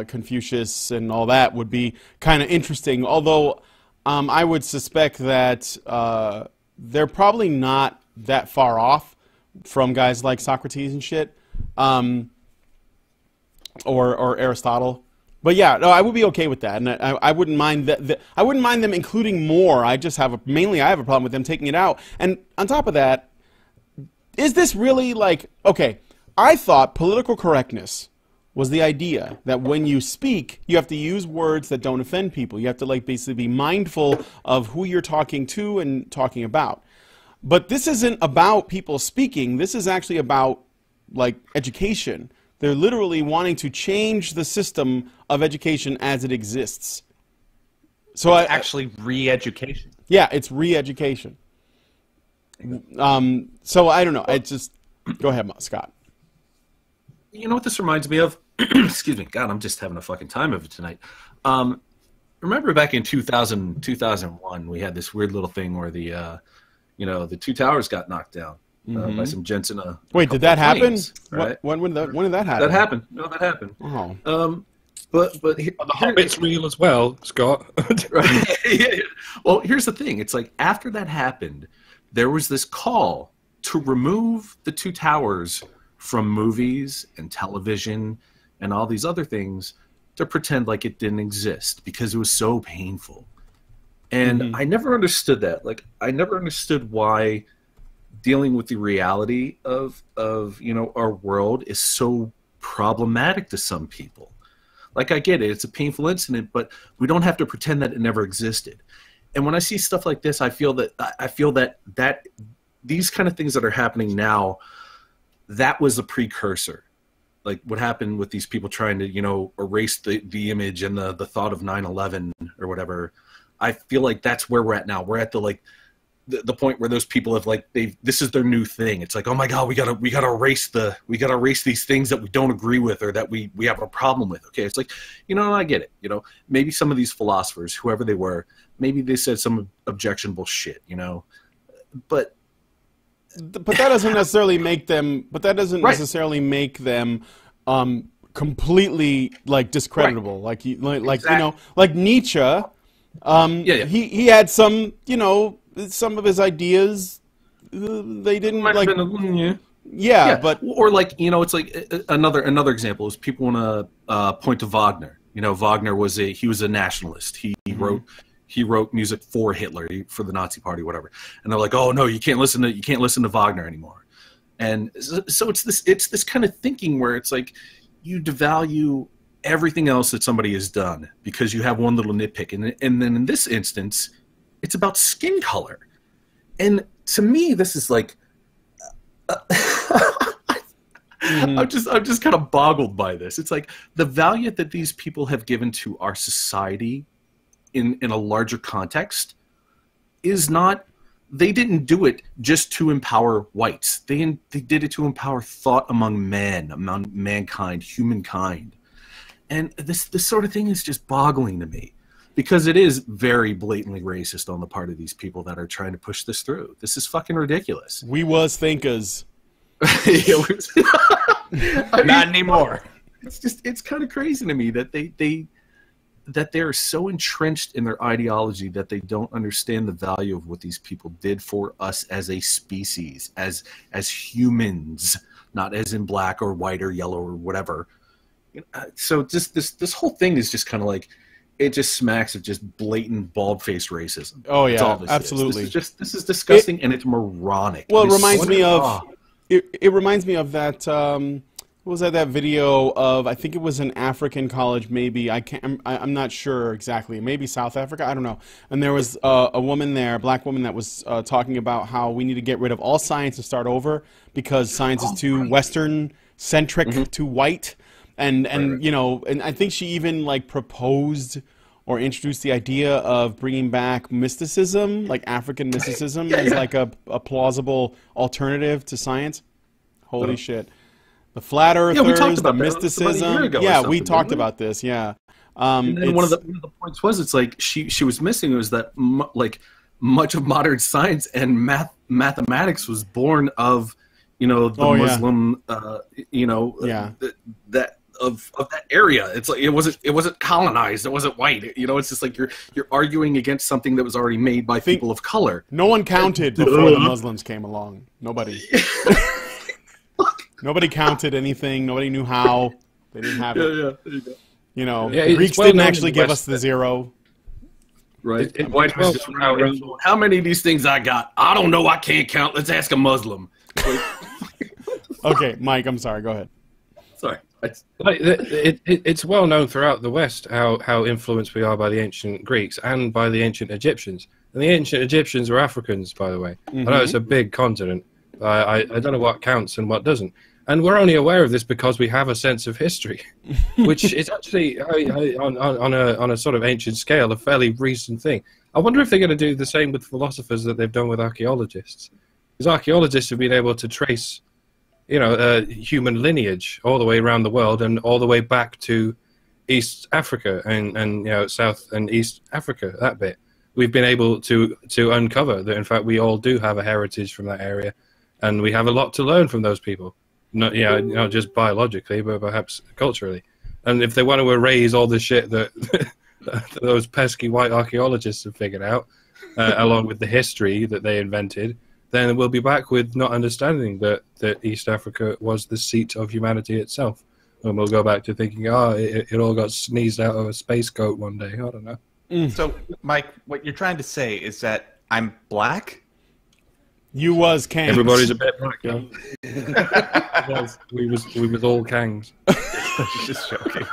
S2: Confucius, and all that would be kind of interesting. Although I would suspect that they're probably not that far off from guys like Socrates and shit, or Aristotle. But yeah, no, I would be okay with that, and I wouldn't mind that. I wouldn't mind them including more. I just have I have a problem with them taking it out. And on top of that, is this really like okay? I thought political correctness was the idea that when you speak, you have to use words that don't offend people. You have to like basically be mindful of who you're talking to and talking about. But this isn't about people speaking. This is actually about like education. They're literally wanting to change the system of education as it exists. So
S3: it's actually re-education.
S2: Yeah, it's re-education. So I don't know. It's just go ahead, Scott.
S1: You know what this reminds me of? Excuse me. God, I'm just having a fucking time of it tonight. Remember back in 2001, we had this weird little thing where the two towers got knocked down. By some gents in a
S2: Wait, did that happen?
S1: Right?
S2: When did that happen?
S1: That happened. No, that happened.
S2: Oh.
S1: But
S4: the Hobbit's real as well, Scott.
S1: Right. Yeah. Well, here's the thing. It's like after that happened, there was this call to remove the two towers from movies and television and all these other things to pretend like it didn't exist because it was so painful. And I never understood that. Like I never understood why dealing with the reality of our world is so problematic to some people. Like I get it, it's a painful incident, but we don't have to pretend that it never existed. And when I see stuff like this, I feel that these kind of things that are happening now, that was a precursor. Like what happened with these people trying to erase the image and the thought of 9/11 or whatever. I feel like that's where we're at now. We're at the point where those people have this is their new thing. It's like, oh my God, we gotta erase these things that we don't agree with or that we have a problem with. Okay, it's like, I get it. Maybe some of these philosophers, whoever they were, maybe they said some objectionable shit. But
S2: that doesn't necessarily make them. But that doesn't necessarily make them completely like discreditable. Right. Exactly. Like Nietzsche. He had some some of his ideas, they didn't
S1: but or it's like another example is people want to point to Wagner. Wagner was a nationalist. He wrote music for Hitler, for the Nazi Party, whatever. And they're like, oh no, you can't listen to Wagner anymore. And so it's this kind of thinking where it's like you devalue everything else that somebody has done because you have one little nitpick. And then in this instance, it's about skin color. And to me, this is like, I'm just kind of boggled by this. It's like the value that these people have given to our society in a larger context is not, they didn't do it just to empower whites. They did it to empower thought among men, among mankind, humankind. And this sort of thing is just boggling to me because it is very blatantly racist on the part of these people that are trying to push this through. This is fucking ridiculous.
S2: We was thinkers.
S3: Not anymore.
S1: It's kind of crazy to me that they're so entrenched in their ideology that they don't understand the value of what these people did for us as a species, as humans, not as in black or white or yellow or whatever. So just this whole thing is just kind of like, it just smacks of just blatant bald-faced racism.
S2: Oh yeah,
S1: that's all this
S2: absolutely.
S1: This is disgusting and it's moronic.
S2: Well, it reminds me of it reminds me of that. What was that video of? I think it was an African college, maybe. I'm not sure exactly. Maybe South Africa. I don't know. And there was a woman there, a black woman, that was talking about how we need to get rid of all science and start over because science is too Western centric, too white. And you know, and I think she even like proposed or introduced the idea of bringing back mysticism, like African mysticism, as like a plausible alternative to science. Holy shit. The flat earthers,
S1: we talked about
S2: the
S1: that.
S2: mysticism. Yeah, we talked about this. Yeah.
S1: And one of the points was, it's like she was missing was that like much of modern science and mathematics was born of, you know, the Muslim, you know, that of that area. It's like it wasn't colonized. It wasn't white. You know, it's just like you're arguing against something that was already made by people of color.
S2: No one counted before the Muslims came along. Nobody. Nobody counted anything. Nobody knew how. They didn't have it.
S1: Yeah, there you go.
S2: You know, the Greeks didn't actually give us the zero.
S1: Right. How many of these things I got? I don't know. I can't count. Let's ask a Muslim.
S2: Okay, Mike, I'm sorry. Go ahead.
S1: Sorry.
S4: It's well known throughout the West how influenced we are by the ancient Greeks and by the ancient Egyptians. And the ancient Egyptians were Africans, by the way. I know it's a big continent. I don't know what counts and what doesn't. And we're only aware of this because we have a sense of history, which is actually, on a sort of ancient scale, a fairly recent thing. I wonder if they're going to do the same with philosophers that they've done with archaeologists. Because archaeologists have been able to trace, you know, human lineage all the way around the world and all the way back to East Africa and you know, South and East Africa, that bit. We've been able to uncover that, in fact, we all do have a heritage from that area, and we have a lot to learn from those people. Not just biologically, but perhaps culturally. And if they want to erase all the shit that those pesky white archaeologists have figured out, along with the history that they invented, then we'll be back with not understanding that East Africa was the seat of humanity itself. And we'll go back to thinking, it all got sneezed out of a space coat one day. I don't know.
S3: So, Mike, what you're trying to say is that I'm black?
S2: You was Kangs.
S4: Everybody's a bit black, yeah. we was all Kangs.
S3: Just joking.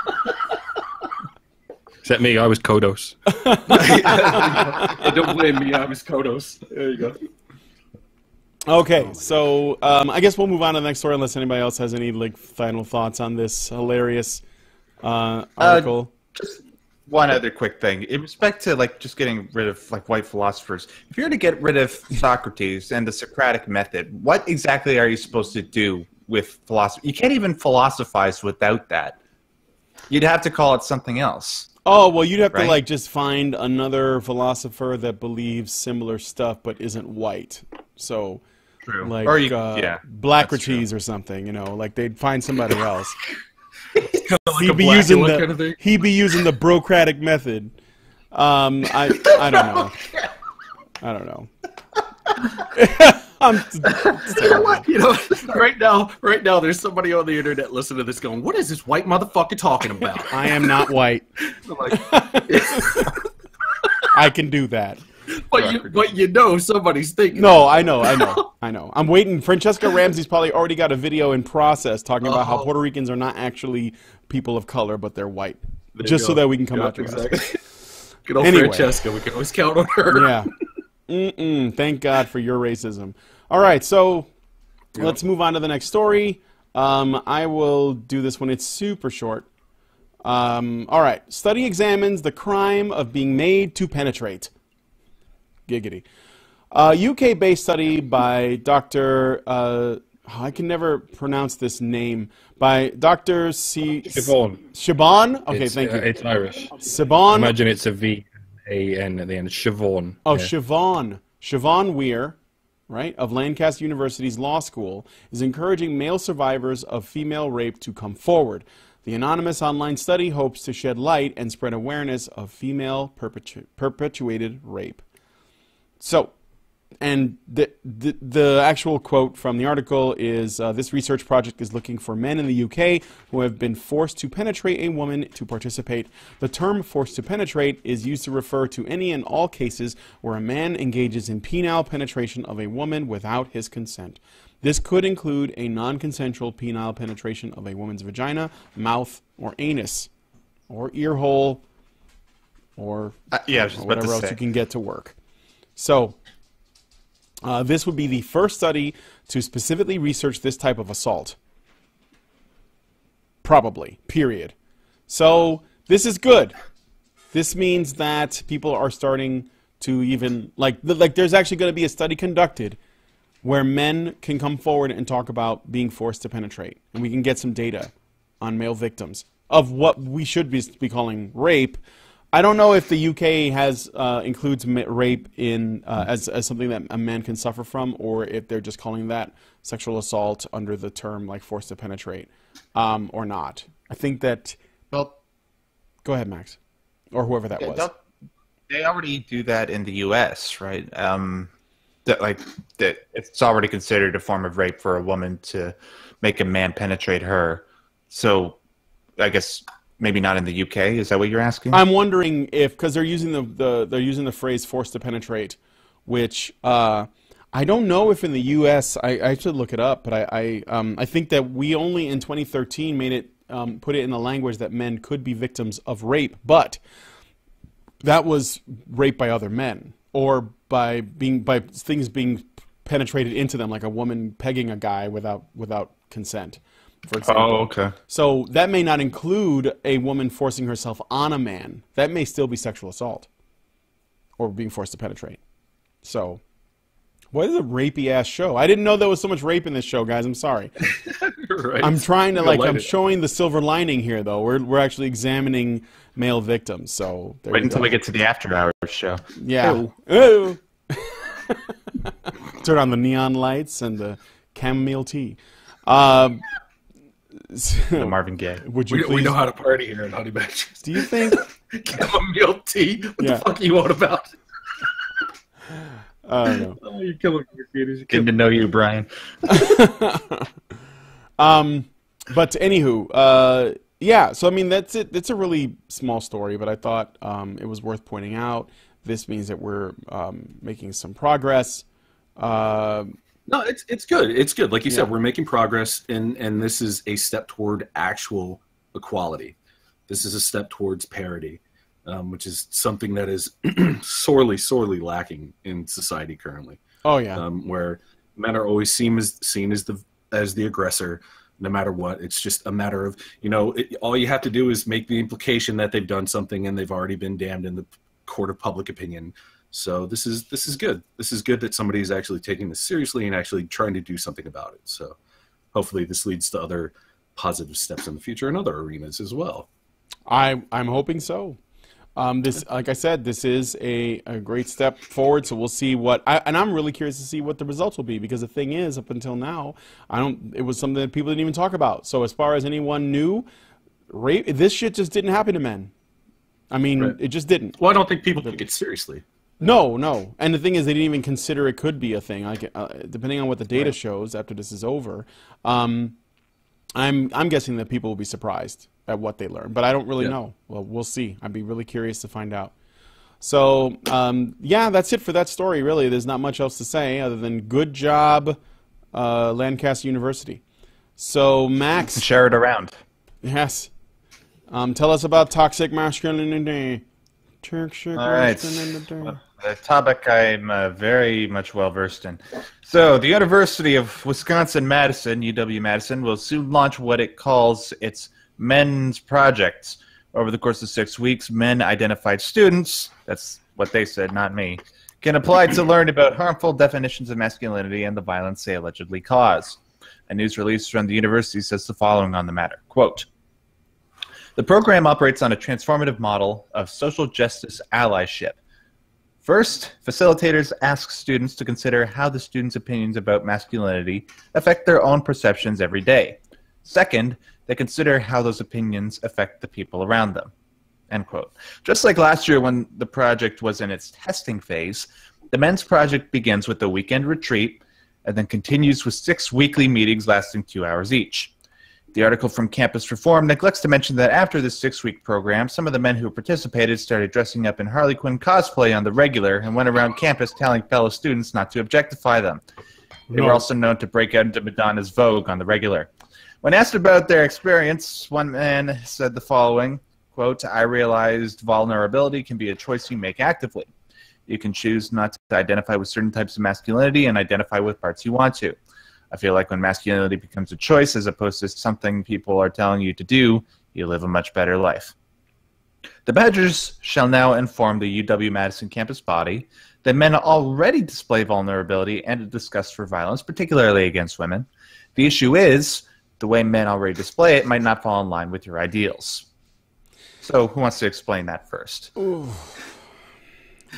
S4: Except me, I was Kodos.
S1: Don't blame me, I was Kodos. There you go.
S2: Okay, so I guess we'll move on to the next story unless anybody else has any like final thoughts on this hilarious article.
S3: Just one other quick thing. In respect to like just getting rid of like white philosophers, if you're to get rid of Socrates and the Socratic method, what exactly are you supposed to do with philosophy? You can't even philosophize without that. You'd have to call it something else.
S2: Oh, well, you'd have to like just find another philosopher that believes similar stuff but isn't white. So, like
S3: or
S2: Blackracheese or something, you know, like they'd find somebody else.
S1: Like
S2: he'd be using the Brocratic method. I don't know. I don't know.
S1: You know, right now, there's somebody on the internet listening to this going, "What is this white motherfucker talking about?"
S2: I am not white. I can do that.
S1: but you know somebody's thinking.
S2: No, I know. I'm waiting. Francesca Ramsey's probably already got a video in process talking about how Puerto Ricans are not actually people of color, but they're white. Just so that we can come out to us.
S1: Good old Francesca. We can always count on her.
S2: Yeah. Thank God for your racism. All right, so let's move on to the next story. I will do this one. It's super short. All right. Study examines the crime of being made to penetrate. Giggity. UK-based study by Dr. I can never pronounce this name. By Dr.
S4: Siobhan.
S2: Siobhan? Okay, thank you.
S4: It's Irish.
S2: Siobhan.
S4: Imagine it's a V-A-N at the end. Siobhan.
S2: Oh, yeah. Siobhan. Siobhan Weir, right, of Lancaster University's Law School, is encouraging male survivors of female rape to come forward. The anonymous online study hopes to shed light and spread awareness of female perpetuated rape. So, and the actual quote from the article is, this research project is looking for men in the UK who have been forced to penetrate a woman to participate. The term forced to penetrate is used to refer to any and all cases where a man engages in penile penetration of a woman without his consent. This could include a non-consensual penile penetration of a woman's vagina, mouth, or anus, or ear hole, or whatever else you can get to work. So, this would be the first study to specifically research this type of assault. Probably. Period. So, this is good. This means that people are starting to even, like there's actually going to be a study conducted where men can come forward and talk about being forced to penetrate. And we can get some data on male victims of what we should be calling rape. I don't know if the UK has includes rape in as something that a man can suffer from, or if they're just calling that sexual assault under the term like forced to penetrate, or not. I think that. Well, go ahead, Max, or whoever that was.
S3: They already do that in the US, right? That it's already considered a form of rape for a woman to make a man penetrate her. So, I guess. Maybe not in the UK. Is that what you're asking?
S2: I'm wondering if, because they're using they're using the phrase "forced to penetrate," which I don't know if in the US. I should look it up, but I think that we only in 2013 made it put it in the language that men could be victims of rape, but that was rape by other men or by things being penetrated into them, like a woman pegging a guy without consent. For example.
S3: Oh, okay.
S2: So that may not include a woman forcing herself on a man. That may still be sexual assault or being forced to penetrate. So, what is a rapey-ass show? I didn't know there was so much rape in this show, guys. I'm sorry.
S1: Right.
S2: I'm trying to, I'm showing the silver lining here, though. We're actually examining male victims. So
S3: wait until we get to the after hours show.
S2: Yeah. Ooh. Turn on the neon lights and the chamomile tea.
S3: The Marvin Gaye.
S2: Would you
S1: we know how to party here at Honey Badgers.
S2: Do you think
S1: chamomile tea? What the fuck are you on about?
S2: I don't know.
S1: Oh, you're killing me.
S3: Good to know you, Brian.
S2: But anywho, yeah. So I mean, that's it. It's a really small story, but I thought it was worth pointing out. This means that we're making some progress.
S1: No, it's good. It's good. Like you said, we're making progress, and this is a step toward actual equality. This is a step towards parity, which is something that is sorely lacking in society currently.
S2: Oh yeah,
S1: where men are always seen as the aggressor, no matter what. It's just a matter of all you have to do is make the implication that they've done something and they've already been damned in the court of public opinion. So this is good. This is good that somebody's actually taking this seriously and actually trying to do something about it. So hopefully this leads to other positive steps in the future in other arenas as well.
S2: I'm hoping so. This, like I said, this is a great step forward. So we'll see and I'm really curious to see what the results will be, because the thing is, up until now, it was something that people didn't even talk about. So as far as anyone knew, rape, this shit just didn't happen to men. I mean, It just didn't.
S1: Well, I don't think people took it seriously.
S2: No. And the thing is, they didn't even consider it could be a thing. Like, depending on what the data shows after this is over, I'm guessing that people will be surprised at what they learn. But I don't really know. Well, we'll see. I'd be really curious to find out. So, yeah, that's it for that story, really. There's not much else to say other than good job, Lancaster University. So, Max.
S3: Share it around.
S2: Yes. Tell us about toxic masculinity.
S3: All right. The topic I'm very much well versed in. So, the University of Wisconsin-Madison, UW-Madison, will soon launch what it calls its Men's Project. Over the course of 6 weeks, men-identified students, that's what they said, not me, can apply to learn about harmful definitions of masculinity and the violence they allegedly cause. A news release from the university says the following on the matter. Quote, the program operates on a transformative model of social justice allyship. First, facilitators ask students to consider how the students' opinions about masculinity affect their own perceptions every day. Second, they consider how those opinions affect the people around them. End quote. Just like last year when the project was in its testing phase, the Men's Project begins with a weekend retreat and then continues with 6 weekly meetings lasting 2 hours each. The article from Campus Reform neglects to mention that after this 6-week program, some of the men who participated started dressing up in Harley Quinn cosplay on the regular and went around campus telling fellow students not to objectify them. They were also known to break out into Madonna's Vogue on the regular. When asked about their experience, one man said the following, quote, I realized vulnerability can be a choice you make actively. You can choose not to identify with certain types of masculinity and identify with parts you want to. I feel like when masculinity becomes a choice as opposed to something people are telling you to do, you live a much better life. The Badgers shall now inform the UW-Madison campus body that men already display vulnerability and a disgust for violence, particularly against women. The issue is, the way men already display it might not fall in line with your ideals. So who wants to explain that first?
S2: Ooh.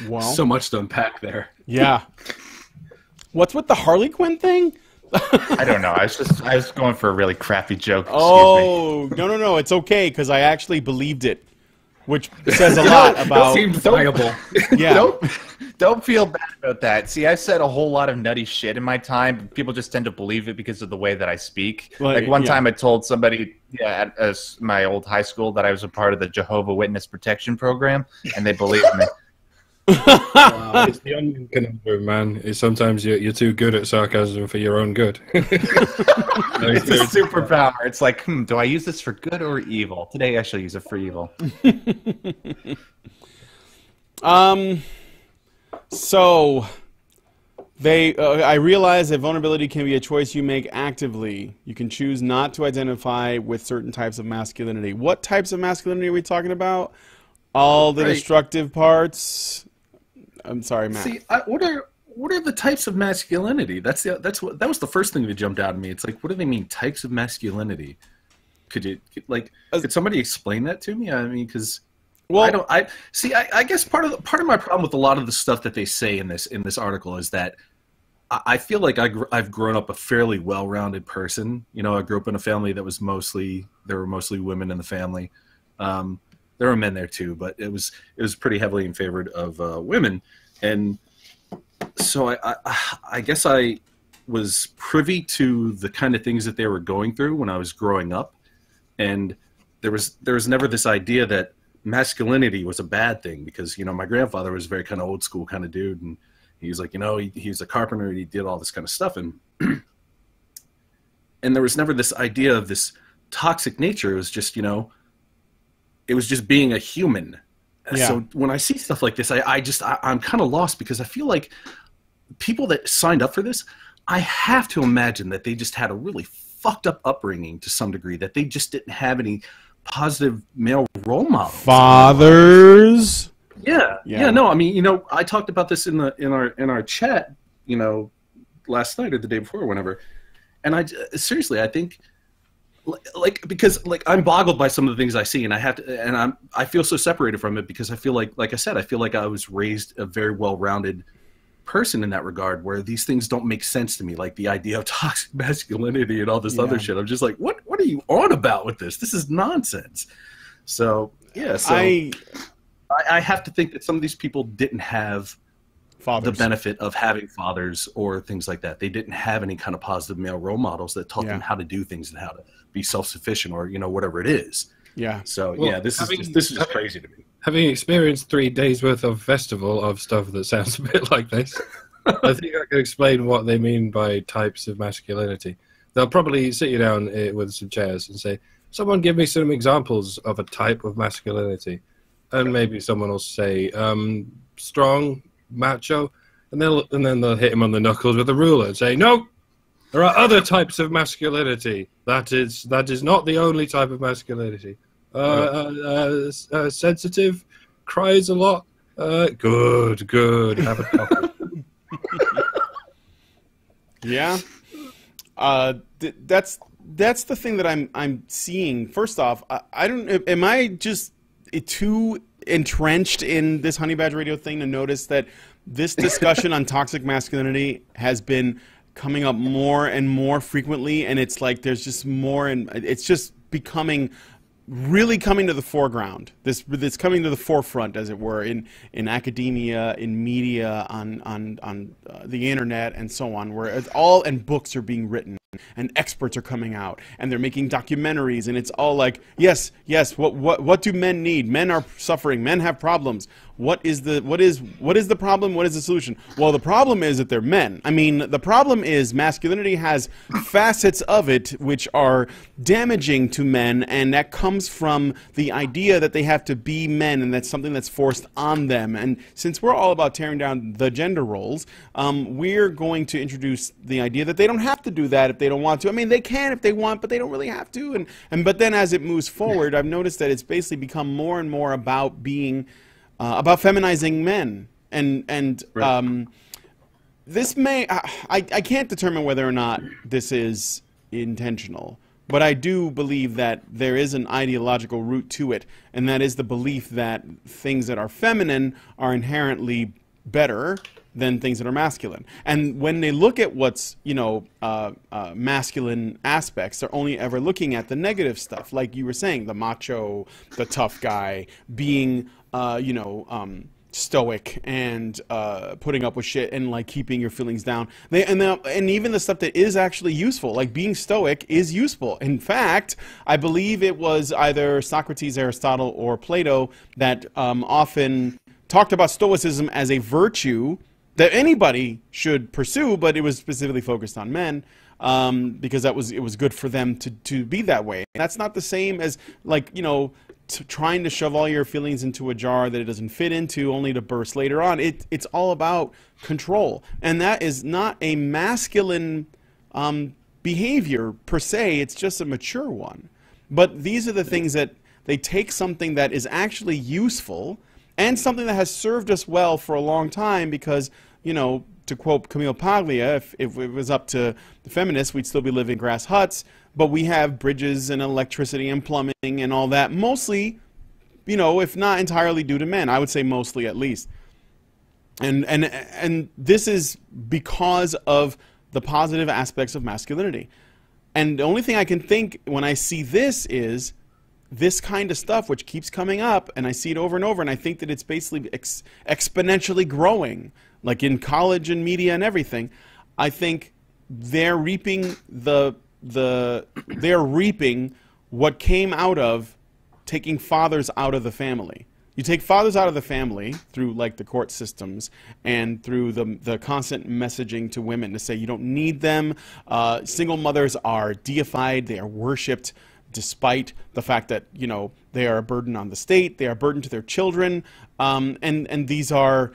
S2: Well,
S1: So much to unpack there.
S2: yeah. What's with the Harley Quinn thing?
S3: I don't know. I was going for a really crappy joke.
S2: Oh, no. It's okay, because I actually believed it, which says a lot about...
S1: Seemed viable.
S2: Yeah.
S3: Don't feel bad about that. See, I've said a whole lot of nutty shit in my time. People just tend to believe it because of the way that I speak. Like one time I told somebody at my old high school that I was a part of the Jehovah's Witness Protection Program, and they believed me.
S4: It's the onion conundrum, man. It's sometimes you're too good at sarcasm for your own good.
S3: It's a superpower. It's like, do I use this for good or evil? Today I shall use it for evil.
S2: So I realize that vulnerability can be a choice you make actively. You can choose not to identify with certain types of masculinity. What types of masculinity are we talking about? All the destructive parts. I'm sorry, Matt.
S1: See, what are the types of masculinity? That was the first thing that jumped out at me. It's like, what do they mean, types of masculinity? Could somebody explain that to me? I mean, because I guess part of my problem with a lot of the stuff that they say in this article is that I feel like I've grown up a fairly well-rounded person. You know, I grew up in a family that was there were mostly women in the family. There were men there too, but it was pretty heavily in favor of women, and so I guess I was privy to the kind of things that they were going through when I was growing up, and there was never this idea that masculinity was a bad thing, because my grandfather was a very kind of old school kind of dude, and he was like he was a carpenter and he did all this kind of stuff, and and there was never this idea of this toxic nature. It was just it was just being a human. Yeah. So when I see stuff like this, I'm kind of lost, because I feel like people that signed up for this, I have to imagine that they just had a really fucked up upbringing to some degree, that they just didn't have any positive male role models.
S2: Fathers.
S1: Yeah. No, I mean, I talked about this in our chat, last night or the day before, or whenever, and I think. Because I'm boggled by some of the things I see, and I feel so separated from it, because I feel like I said, I feel like I was raised a very well-rounded person in that regard, where these things don't make sense to me, like the idea of toxic masculinity and all this other shit. I'm just like, what are you on about with this? This is nonsense. So I have to think that some of these people didn't have the benefit of having fathers or things like that. They didn't have any kind of positive male role models that taught them how to do things and how to be self-sufficient, or whatever it is. Yeah. So this is just crazy to me.
S4: having experienced 3 days worth of festival of stuff that sounds a bit like this, I think I can explain what they mean by types of masculinity. They'll probably sit you down with some chairs and say, someone give me some examples of a type of masculinity. And maybe someone will say, strong, macho, and then they'll hit him on the knuckles with a ruler and say, no, there are other types of masculinity. That is not the only type of masculinity. Sensitive, cries a lot. Good. Have a coffee.
S2: Yeah. That's the thing that I'm seeing. First off, I don't. Am I just too entrenched in this Honey Badger Radio thing to notice that this discussion on toxic masculinity has been coming up more and more frequently, and it's like there's just more, and it's just becoming really coming to the foreground. This coming to the forefront, as it were, in academia, in media, on the internet, and so on, where it's all, and books are being written, and experts are coming out, and they're making documentaries, and it's all like, yes, what do men need? Men are suffering. Men have problems. What is the problem? What is the solution? Well, the problem is that they're men. I mean, the problem is masculinity has facets of it which are damaging to men, and that comes from the idea that they have to be men, and that's something that's forced on them. And since we're all about tearing down the gender roles, we're going to introduce the idea that they don't have to do that if they don't want to. I mean, they can if they want, but they don't really have to. But then as it moves forward, I've noticed that it's basically become more and more about being about feminizing men, and
S1: Right.
S2: this may I can't determine whether or not this is intentional, but I do believe that there is an ideological root to it, and that is the belief that things that are feminine are inherently better than things that are masculine. And when they look at what's, masculine aspects, they're only ever looking at the negative stuff, like you were saying, the macho, the tough guy, being stoic and putting up with shit and like keeping your feelings down. And even the stuff that is actually useful, like being stoic, is useful. In fact, I believe it was either Socrates, Aristotle, or Plato that often talked about stoicism as a virtue that anybody should pursue, but it was specifically focused on men, because it was good for them to be that way. And that's not the same as, like, trying to shove all your feelings into a jar that it doesn't fit into, only to burst later on. It's all about control, and that is not a masculine behavior per se. It's just a mature one. But these are the things that they take something that is actually useful and something that has served us well for a long time, because, to quote Camille Paglia, if it was up to the feminists, we'd still be living in grass huts, but we have bridges and electricity and plumbing and all that, mostly, if not entirely due to men. I would say mostly, at least. And this is because of the positive aspects of masculinity. And the only thing I can think when I see this is this kind of stuff, which keeps coming up, and I see it over and over, and I think that it's basically exponentially growing, like in college and media and everything. I think they're reaping they're reaping what came out of taking fathers out of the family. You take fathers out of the family through, like, the court systems and through the constant messaging to women to say you don't need them. Single mothers are deified. They are worshipped, despite the fact that, they are a burden on the state, they are a burden to their children, and these are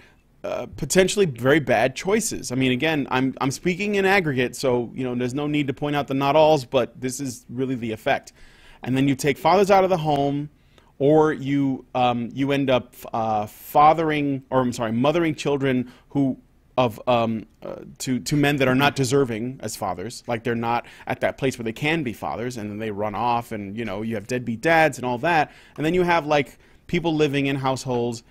S2: potentially very bad choices. I mean, again, I'm speaking in aggregate, so, there's no need to point out the not-alls, but this is really the effect. And then you take fathers out of the home, or you end up mothering children who to men that are not deserving as fathers, like they're not at that place where they can be fathers, and then they run off, and you have deadbeat dads and all that, and then you have, like, people living in households,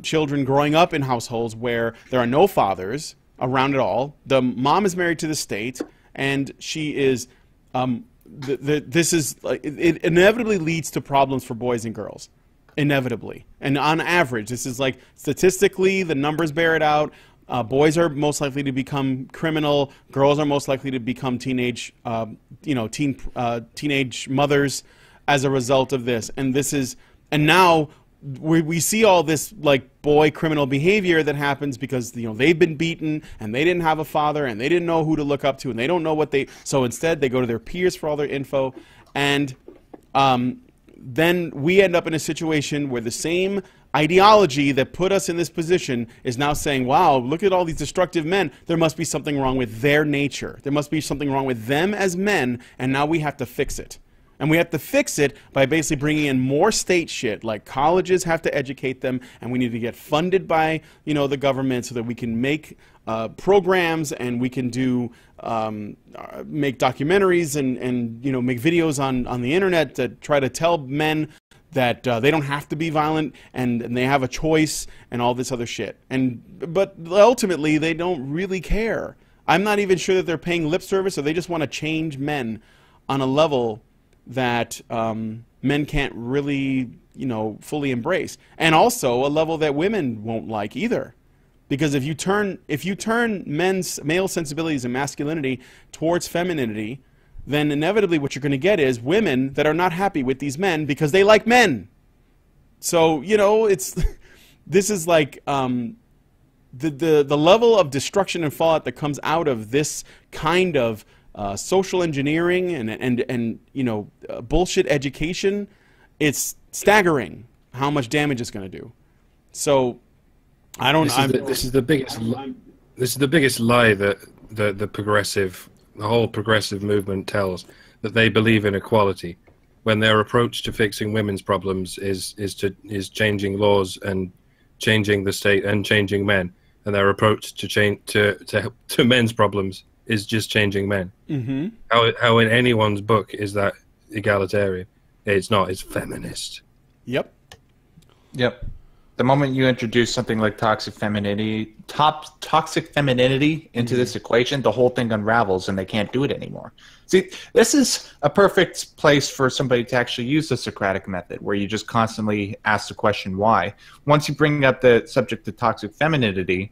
S2: children growing up in households where there are no fathers around at all. The mom is married to the state, and she is this is like, it inevitably leads to problems for boys and girls, inevitably. And on average, this is like statistically the numbers bear it out. Boys are most likely to become criminal. Girls are most likely to become teenage mothers as a result of this. And now we see all this like boy criminal behavior that happens because, you know, they've been beaten and they didn't have a father and they didn't know who to look up to and they don't know what they, so instead they go to their peers for all their info. And then we end up in a situation where the same ideology that put us in this position is now saying, wow, look at all these destructive men. There must be something wrong with their nature. There must be something wrong with them as men, and now we have to fix it. And we have to fix it by basically bringing in more state shit, like colleges have to educate them, and we need to get funded by, you know, the government so that we can make programs and we can do make documentaries and you know, make videos on the internet that try to tell men that they don't have to be violent and they have a choice and all this other shit. But ultimately, they don't really care. I'm not even sure that they're paying lip service, or they just want to change men on a level that men can't really, you know, fully embrace, and also a level that women won't like either. Because if you turn male sensibilities and masculinity towards femininity, then inevitably what you're going to get is women that are not happy with these men because they like men. So, you know, this is like the level of destruction and fallout that comes out of this kind of social engineering and you know, bullshit education. It's staggering how much damage it's going to do. So I don't.
S4: This is the biggest lie that the whole progressive movement tells, that they believe in equality, when their approach to fixing women's problems is changing laws and changing the state and changing men, and their approach to men's problems is just changing men. Mm-hmm. How in anyone's book is that egalitarian? It's not. It's feminist.
S2: Yep.
S3: The moment you introduce something like toxic femininity into this equation, the whole thing unravels and they can't do it anymore. See, this is a perfect place for somebody to actually use the Socratic method, where you just constantly ask the question why. Once you bring up the subject of toxic femininity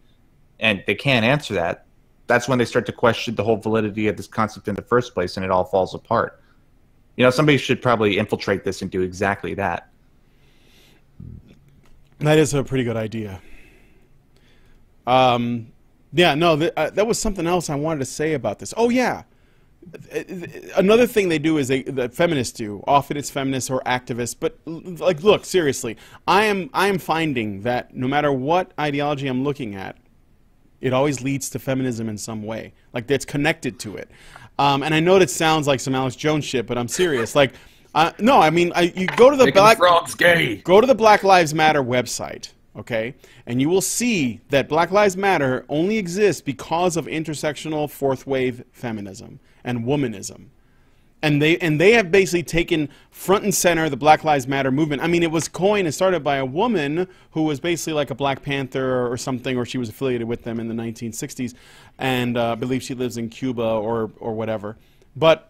S3: and they can't answer that, that's when they start to question the whole validity of this concept in the first place, and it all falls apart. You know, somebody should probably infiltrate this and do exactly that.
S2: That is a pretty good idea. Yeah, no, that was something else I wanted to say about this. Oh, yeah. Another thing they do is that feminists do. Often it's feminists or activists. But, like, look, seriously. I am finding that no matter what ideology I'm looking at, it always leads to feminism in some way. Like, that's connected to it. And I know that sounds like some Alex Jones shit, but I'm serious. Like, no, I mean, you go to the Black Lives Matter website, okay, and you will see that Black Lives Matter only exists because of intersectional fourth wave feminism and womanism, and they have basically taken front and center the Black Lives Matter movement. I mean, it was coined and started by a woman who was basically like a Black Panther or something, or she was affiliated with them in the 1960s, and I believe she lives in Cuba or whatever, but.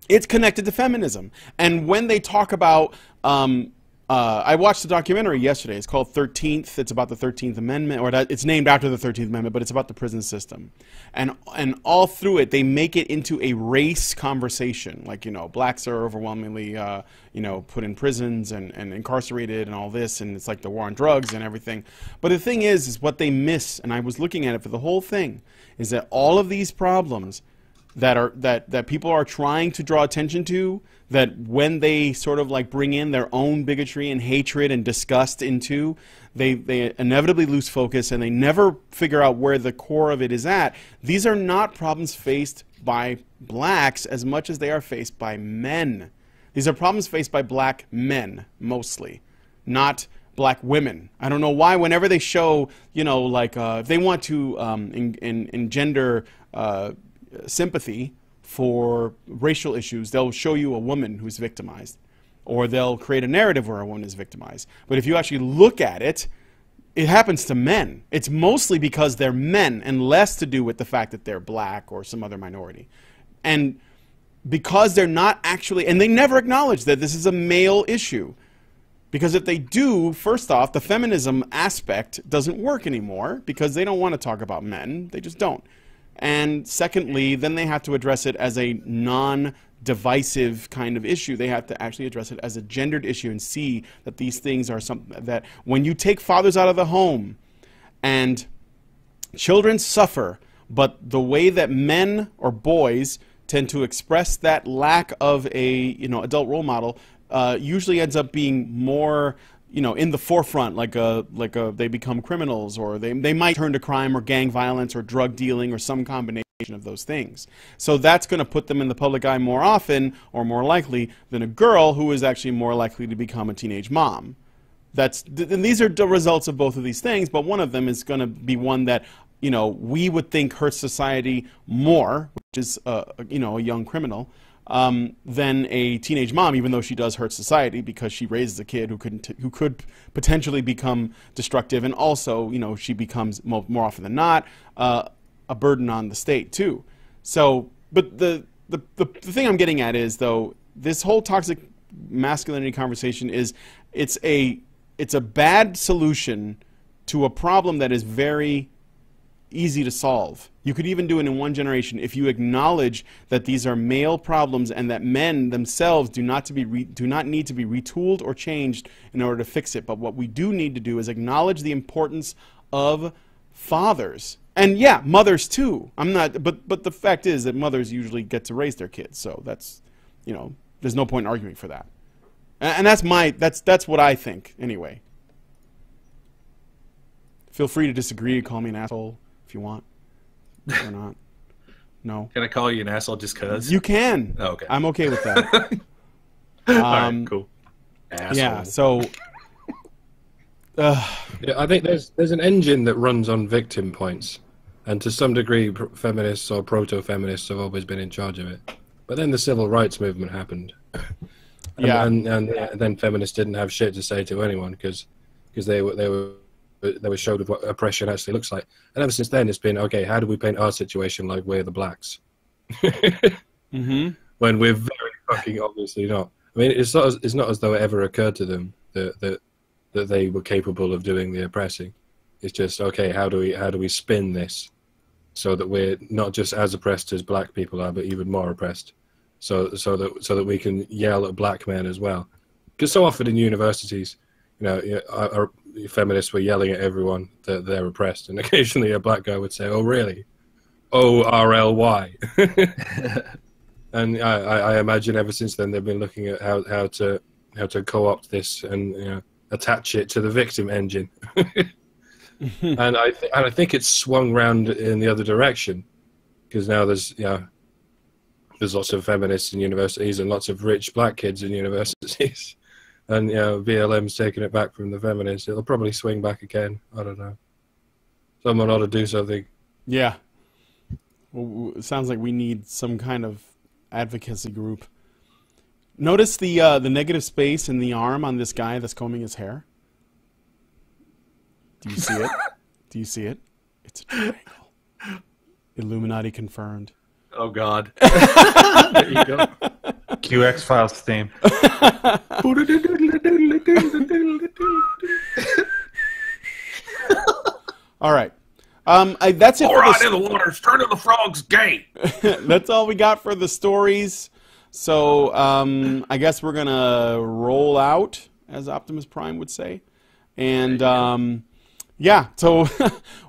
S2: It's connected to feminism. And when they talk about, I watched a documentary yesterday. It's called 13th. It's about the 13th Amendment, or it's named after the 13th Amendment, but it's about the prison system. And all through it, they make it into a race conversation. Like, you know, blacks are overwhelmingly, you know, put in prisons and incarcerated and all this, and it's like the war on drugs and everything. But the thing is what they miss, and I was looking at it for the whole thing, is that all of these problems that people are trying to draw attention to, that when they sort of like bring in their own bigotry and hatred and disgust into, they inevitably lose focus and they never figure out where the core of it is at. These are not problems faced by blacks as much as they are faced by men. These are problems faced by black men, mostly, not black women. I don't know why whenever they show, you know, like if they want to engender sympathy for racial issues, they'll show you a woman who's victimized, or they'll create a narrative where a woman is victimized. But if you actually look at it, it happens to men. It's mostly because they're men and less to do with the fact that they're black or some other minority. And because they're not actually, and they never acknowledge that this is a male issue. Because if they do, first off, the feminism aspect doesn't work anymore because they don't want to talk about men. They just don't. And secondly, then they have to address it as a divisive kind of issue. They have to actually address it as a gendered issue and see that these things are something that when you take fathers out of the home and children suffer, but the way that men or boys tend to express that lack of a adult role model usually ends up being more in the forefront, they become criminals, or they might turn to crime or gang violence or drug dealing or some combination of those things. So that's going to put them in the public eye more often or more likely than a girl who is actually more likely to become a teenage mom. And these are the results of both of these things, but one of them is going to be one that we would think hurts society more, which is a young criminal, than a teenage mom, even though she does hurt society because she raises a kid who could potentially become destructive, and also she becomes more often than not a burden on the state too. So, but the thing I'm getting at is, though, this whole toxic masculinity conversation it's a bad solution to a problem that is very easy to solve. You could even do it in one generation if you acknowledge that these are male problems and that men themselves do not need to be retooled or changed in order to fix it. But what we do need to do is acknowledge the importance of fathers. And yeah, mothers too. But the fact is that mothers usually get to raise their kids, so that's there's no point in arguing for that. And that's what I think anyway. Feel free to disagree, call me an asshole if you want, or not. No.
S1: Can I call you an asshole just cause?
S2: You can.
S1: Oh, okay.
S2: I'm okay with that.
S1: All right, cool. Asshole.
S2: Yeah. So.
S4: I think there's an engine that runs on victim points, and to some degree, feminists or proto-feminists have always been in charge of it. But then the civil rights movement happened, and then feminists didn't have shit to say to anyone because they were showed what oppression actually looks like. And ever since then, it's been, okay, how do we paint our situation like we're the blacks?
S2: Mm-hmm.
S4: When we're very fucking obviously not. I mean, it's not as though it ever occurred to them that they were capable of doing the oppressing. It's just, okay, how do we spin this so that we're not just as oppressed as black people are, but even more oppressed, so that we can yell at black men as well. Because so often in universities, our feminists were yelling at everyone that they're oppressed, and occasionally a black guy would say, "Oh, really? O-R-L-Y." And I imagine ever since then they've been looking at how to co-opt this and attach it to the victim engine. And I think it's swung round in the other direction, because now there's lots of feminists in universities and lots of rich black kids in universities. And BLM's taking it back from the feminists. It'll probably swing back again. I don't know. Someone ought to do something.
S2: Yeah. Well, it sounds like we need some kind of advocacy group. Notice the negative space in the arm on this guy that's combing his hair. Do you see it? Do you see it? It's a triangle. Illuminati confirmed.
S1: Oh God. There you go.
S3: QX Files theme.
S2: All right. That's it.
S1: All right, in the waters, turn to the frog's gate.
S2: That's all we got for the stories. So I guess we're gonna roll out, as Optimus Prime would say, and yeah. So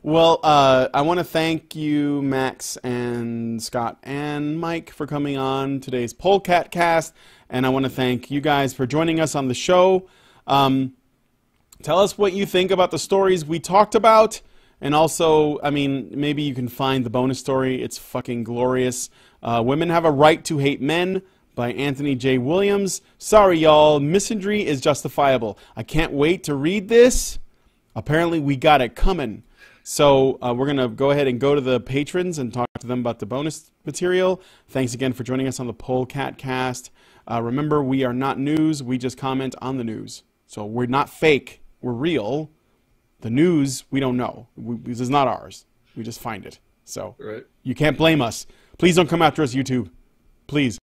S2: well, I want to thank you, Max and Scott and Mike, for coming on today's Polecat cast, and I want to thank you guys for joining us on the show. Tell us what you think about the stories we talked about. And also, I mean, maybe you can find the bonus story. It's fucking glorious. Women Have a Right to Hate Men by Anthony J. Williams. Sorry, y'all. Misandry is justifiable. I can't wait to read this. Apparently, we got it coming. So we're going to go ahead and go to the patrons and talk to them about the bonus material. Thanks again for joining us on the Polecat cast. Remember, we are not news. We just comment on the news. So we're not fake. We're real. The news, we don't know. This is not ours. We just find it. So you can't blame us. Please don't come after us, YouTube. Please.